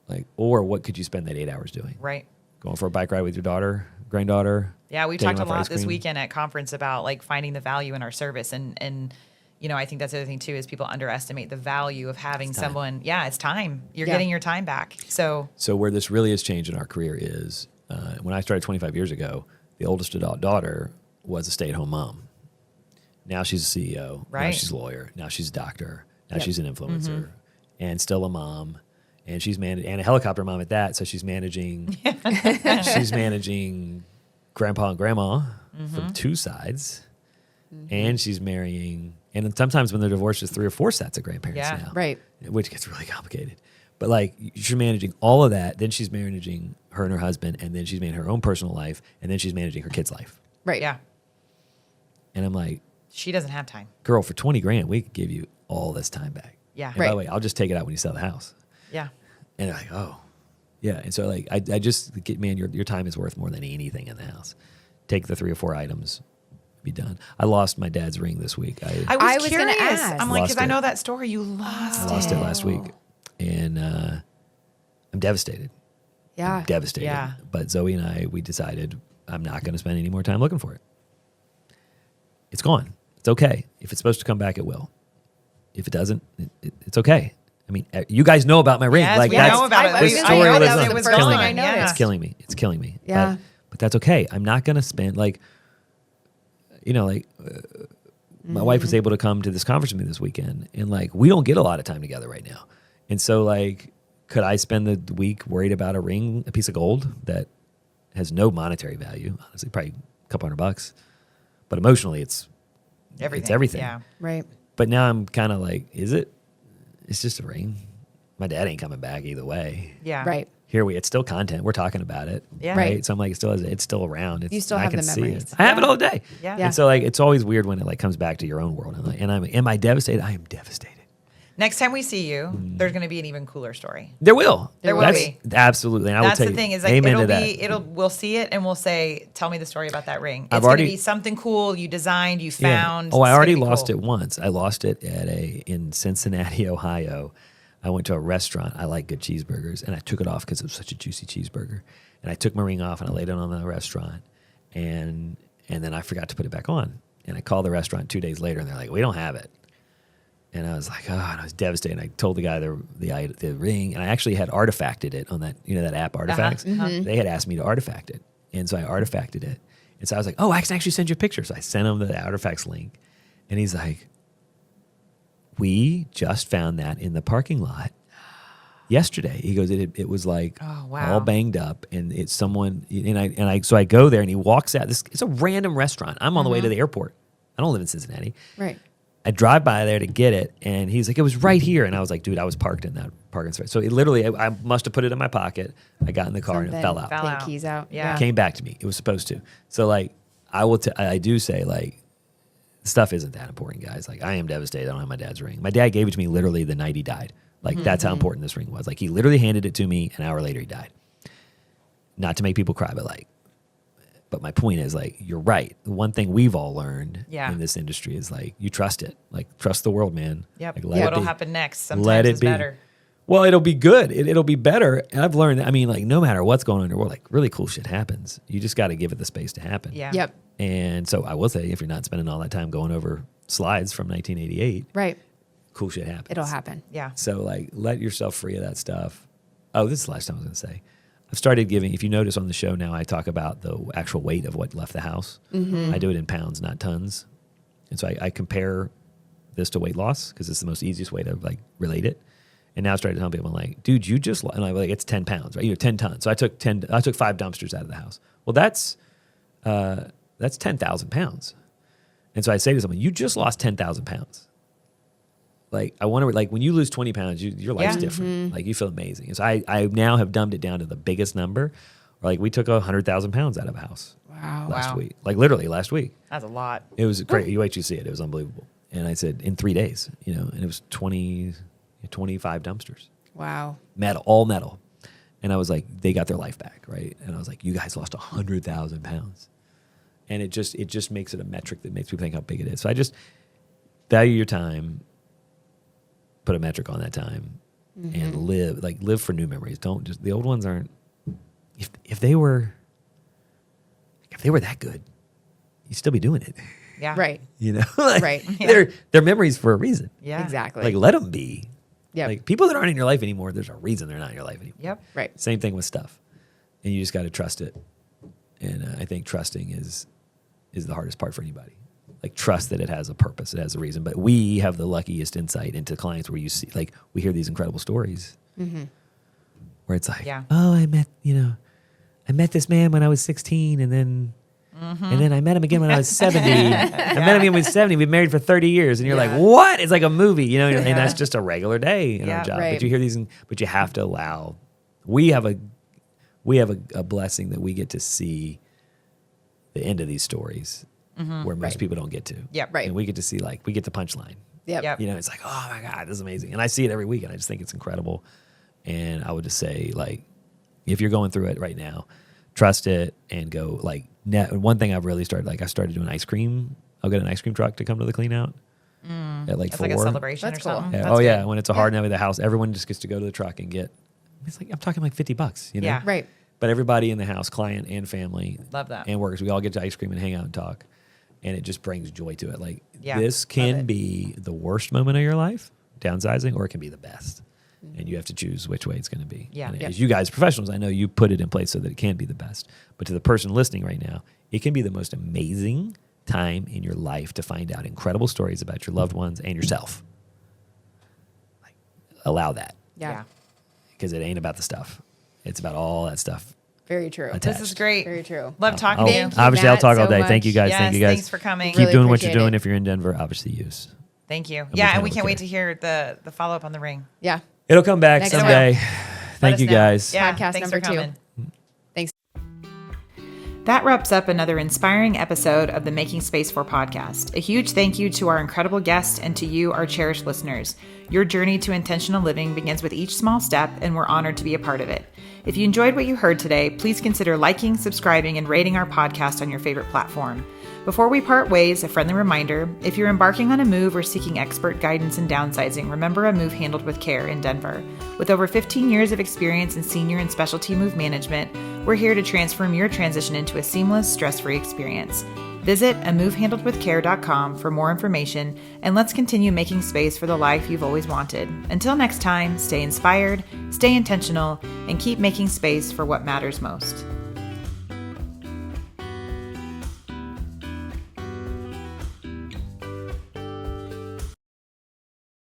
B: Like, or what could you spend that 8 hours doing?
A: Right.
B: Going for a bike ride with your granddaughter.
A: Yeah, we talked a lot this weekend at conference about like finding the value in our service, and I think that's the other thing too is people underestimate the value of having someone. Yeah, it's time. You're getting your time back. So
B: where this really has changed in our career is when I started 25 years ago, the oldest adult daughter was a stay-at-home mom. Now she's a CEO.
A: Right.
B: Now she's a lawyer. Now she's a doctor. Now she's an influencer and still a mom. And she's and a helicopter mom at that. So she's managing grandpa and grandma from two sides. And she's marrying, and sometimes when they're divorced, there's 3 or 4 sets of grandparents now.
C: Right.
B: Which gets really complicated. But like, she's managing all of that. Then she's managing her and her husband, and then she's managing her own personal life, and then she's managing her kid's life.
C: Right.
A: Yeah.
B: And I'm like,
A: she doesn't have time.
B: Girl, for $20,000, we could give you all this time back.
A: Yeah.
B: And by the way, I'll just take it out when you sell the house.
A: Yeah.
B: And like, oh, yeah. And so like, I just get, man, your time is worth more than anything in the house. Take the 3 or 4 items, be done. I lost my dad's ring this week.
A: I was curious.
C: Ask.
A: I'm like, because I know that story. You lost it.
B: I lost it last week, and I'm devastated.
C: Yeah.
B: I'm devastated.
A: Yeah.
B: But Zoe and we decided I'm not going to spend any more time looking for it. It's gone. It's okay. If it's supposed to come back, it will. If it doesn't, it's okay. I mean, you guys know about my ring.
A: Yes,
B: like
A: we
B: that's
A: know about it.
B: this
A: I
B: story
A: know
B: lives
A: that
B: on.
A: it was
B: It's killing
A: gone.
B: me.
A: Yeah.
B: It's killing me. It's killing me.
C: Yeah.
B: But that's okay. I'm not going to spend my wife was able to come to this conference with me this weekend, and like, we don't get a lot of time together right now. And so like, could I spend the week worried about a ring, a piece of gold that has no monetary value, honestly, probably a couple $100, but emotionally it's
A: Everything.
B: It's everything.
A: Yeah.
C: Right.
B: But now I'm kind of like, is it? It's just a ring. My dad ain't coming back either way.
A: Yeah.
C: Right.
B: It's still content. We're talking about it.
A: Yeah.
B: Right.
C: Right.
B: So I'm like, it's still around.
C: You still
B: I
C: have
B: can
C: the
B: see
C: memories.
B: it. I have it all day.
A: Yeah.
C: Yeah.
B: And so like, it's always weird when it like comes back to your own world. And am I devastated? I am devastated.
A: Next time we see you, there's going to be an even cooler story.
B: There will.
A: There will be.
B: Absolutely. And I will tell
A: the
B: you,
A: thing is, like, we'll see it and we'll say, tell me the story about that ring. It's going to be something cool you designed, you found.
B: Oh, I already lost it once. I lost it in Cincinnati, Ohio. I went to a restaurant. I like good cheeseburgers, and I took it off because it was such a juicy cheeseburger. And I took my ring off and I laid it on the restaurant, and then I forgot to put it back on. And I called the restaurant 2 days later, and they're like, "We don't have it." And I was like, oh, and I was devastated. I told the guy the ring, and I actually had artifacted it on that, that app, Artifacts. They had asked me to artifact it. And so I artifacted it. And so I was like, oh, I can actually send you a picture. So I sent him the Artifacts link. And he's like, we just found that in the parking lot yesterday. He goes, it was like all banged up, and it's someone, so I go there, and he walks out. It's a random restaurant. I'm on the way to the airport. I don't live in Cincinnati.
C: Right.
B: I drive by there to get it, and he's like, it was right here. And I was like, dude, I was parked in that parking space. So it literally, I must have put it in my pocket. I got in the car and it fell out.
C: Keys out.
A: Yeah.
B: It came back to me. It was supposed to. So like, I do say, like, stuff isn't that important, guys. Like, I am devastated I don't have my dad's ring. My dad gave it to me literally the night he died. Like, that's how important this ring was. Like, he literally handed it to me. An hour later, he died. Not to make people cry, but my point is, like, you're right. The one thing we've all learned in this industry is, like, you trust it. Like, trust the world, man.
A: Yep.
B: Like,
A: what'll happen next? Sometimes it's better.
B: Well, it'll be good. It'll be better. And I've learned that, I mean, like, no matter what's going on in the world, like, really cool shit happens. You just got to give it the space to happen.
A: Yeah.
C: Yep.
B: And so I will say, if you're not spending all that time going over slides from 1988,
C: right,
B: cool shit happens.
C: It'll happen.
A: Yeah.
B: So, like, let yourself free of that stuff. Oh, this is the last time I was going to say. I've started giving, if you notice on the show now, I talk about the actual weight of what left the house. I do it in pounds, not tons. And so I compare this to weight loss because it's the most easiest way to, like, relate it. And now I started telling people, I'm like, dude, you just, and I'm like, it's 10 pounds, right? 10 tons. So I took 5 dumpsters out of the house. Well, that's 10,000 pounds. And so I say to someone, you just lost 10,000 pounds. Like, I wonder, like, when you lose 20 pounds, your life's different. Like, you feel amazing. And so I now have dumbed it down to the biggest number. Like, we took 100,000 pounds out of a house. Last week. Like, literally last week.
A: That's a lot.
B: It was great. You wait till you see it. It was unbelievable. And I said, in 3 days, and it was 25 dumpsters.
C: Wow.
B: Metal, all metal. And I was like, they got their life back, right? And I was like, you guys lost 100,000 pounds. And it just makes it a metric that makes people think how big it is. So I just value your time, put a metric on that time, and live for new memories. Don't just, the old ones aren't, if they were that good, you'd still be doing it.
A: Yeah.
C: Right.
B: Like,
C: right.
B: They're memories for a reason.
A: Yeah.
C: Exactly.
B: Like, let them be.
C: Yeah.
B: Like, people that aren't in your life anymore, there's a reason they're not in your life anymore.
A: Yep.
C: Right.
B: Same thing with stuff. And you just got to trust it. And I think trusting is the hardest part for anybody. Like, trust that it has a purpose, it has a reason. But we have the luckiest insight into clients where you see, like, we hear these incredible stories where it's like, oh, I met this man when I was 16, and then I met him again when I was 70. I met him when he was 70. We've been married for 30 years. And you're like, what? It's like a movie, and that's just a regular day in our job.
C: Right.
B: But you hear these, but you have to allow, we have a blessing that we get to see the end of these stories where most people don't get to.
A: Yep.
C: Right.
B: And we get to see, like, we get the punchline.
C: Yep.
B: It's like, oh my God, this is amazing. And I see it every week, and I just think it's incredible. And I would just say, like, if you're going through it right now, trust it and go, like, one thing I've really started, like, I started doing ice cream. I'll get an ice cream truck to come to the clean out at like 4.
A: Like a celebration
C: That's
A: or
C: cool.
A: something.
B: Yeah.
A: That's good.
B: When it's a hard night at the house, everyone just gets to go to the truck and get, it's like, I'm talking like $50,
A: Yeah.
C: Right.
B: But everybody in the house, client and family,
A: Love that.
B: and workers, we all get to ice cream and hang out and talk. And it just brings joy to it. Like,
A: Yeah,
B: this
A: love
B: can
A: it.
B: be the worst moment of your life, downsizing, or it can be the best. And you have to choose which way it's going to be.
A: Yeah.
B: And
A: Yeah.
B: as you guys, professionals, I know you put it in place so that it can be the best. But to the person listening right now, it can be the most amazing time in your life to find out incredible stories about your loved ones and yourself. Like, allow that,
C: Yeah.
B: because it ain't about the stuff. It's about all that stuff.
C: Very true.
B: Attached.
A: This is great.
C: Very true.
A: Love talking to you.
C: Thank you,
B: Obviously, I'll
C: Matt,
B: talk all
C: so
B: day.
C: much.
B: Thank you guys.
A: Yes,
B: Thank you guys.
A: thanks for coming.
B: Keep
C: Really
B: doing what you're
C: appreciate
B: doing.
C: it.
B: If you're in Denver, obviously use.
A: Thank you.
B: be
A: Yeah, and
B: kind
A: we
B: with
A: can't wait
B: care.
A: to hear the follow up on the ring.
C: Yeah.
B: It'll come back
C: Next
B: someday.
A: Let
B: Thank
A: us
B: you
A: know.
B: guys.
A: Yeah,
C: Podcast
A: thanks
C: number
A: for
C: 2.
A: coming.
C: Thanks.
A: That wraps up another inspiring episode of the Making Space For podcast. A huge thank you to our incredible guests and to you, our cherished listeners. Your journey to intentional living begins with each small step, and we're honored to be a part of it. If you enjoyed what you heard today, please consider liking, subscribing, and rating our podcast on your favorite platform. Before we part ways, a friendly reminder, if you're embarking on a move or seeking expert guidance in downsizing, remember A Move Handled with Care in Denver. With over 15 years of experience in senior and specialty move management, we're here to transform your transition into a seamless, stress-free experience. Visit amovehandledwithcare.com for more information, and let's continue making space for the life you've always wanted. Until next time, stay inspired, stay intentional, and keep making space for what matters most.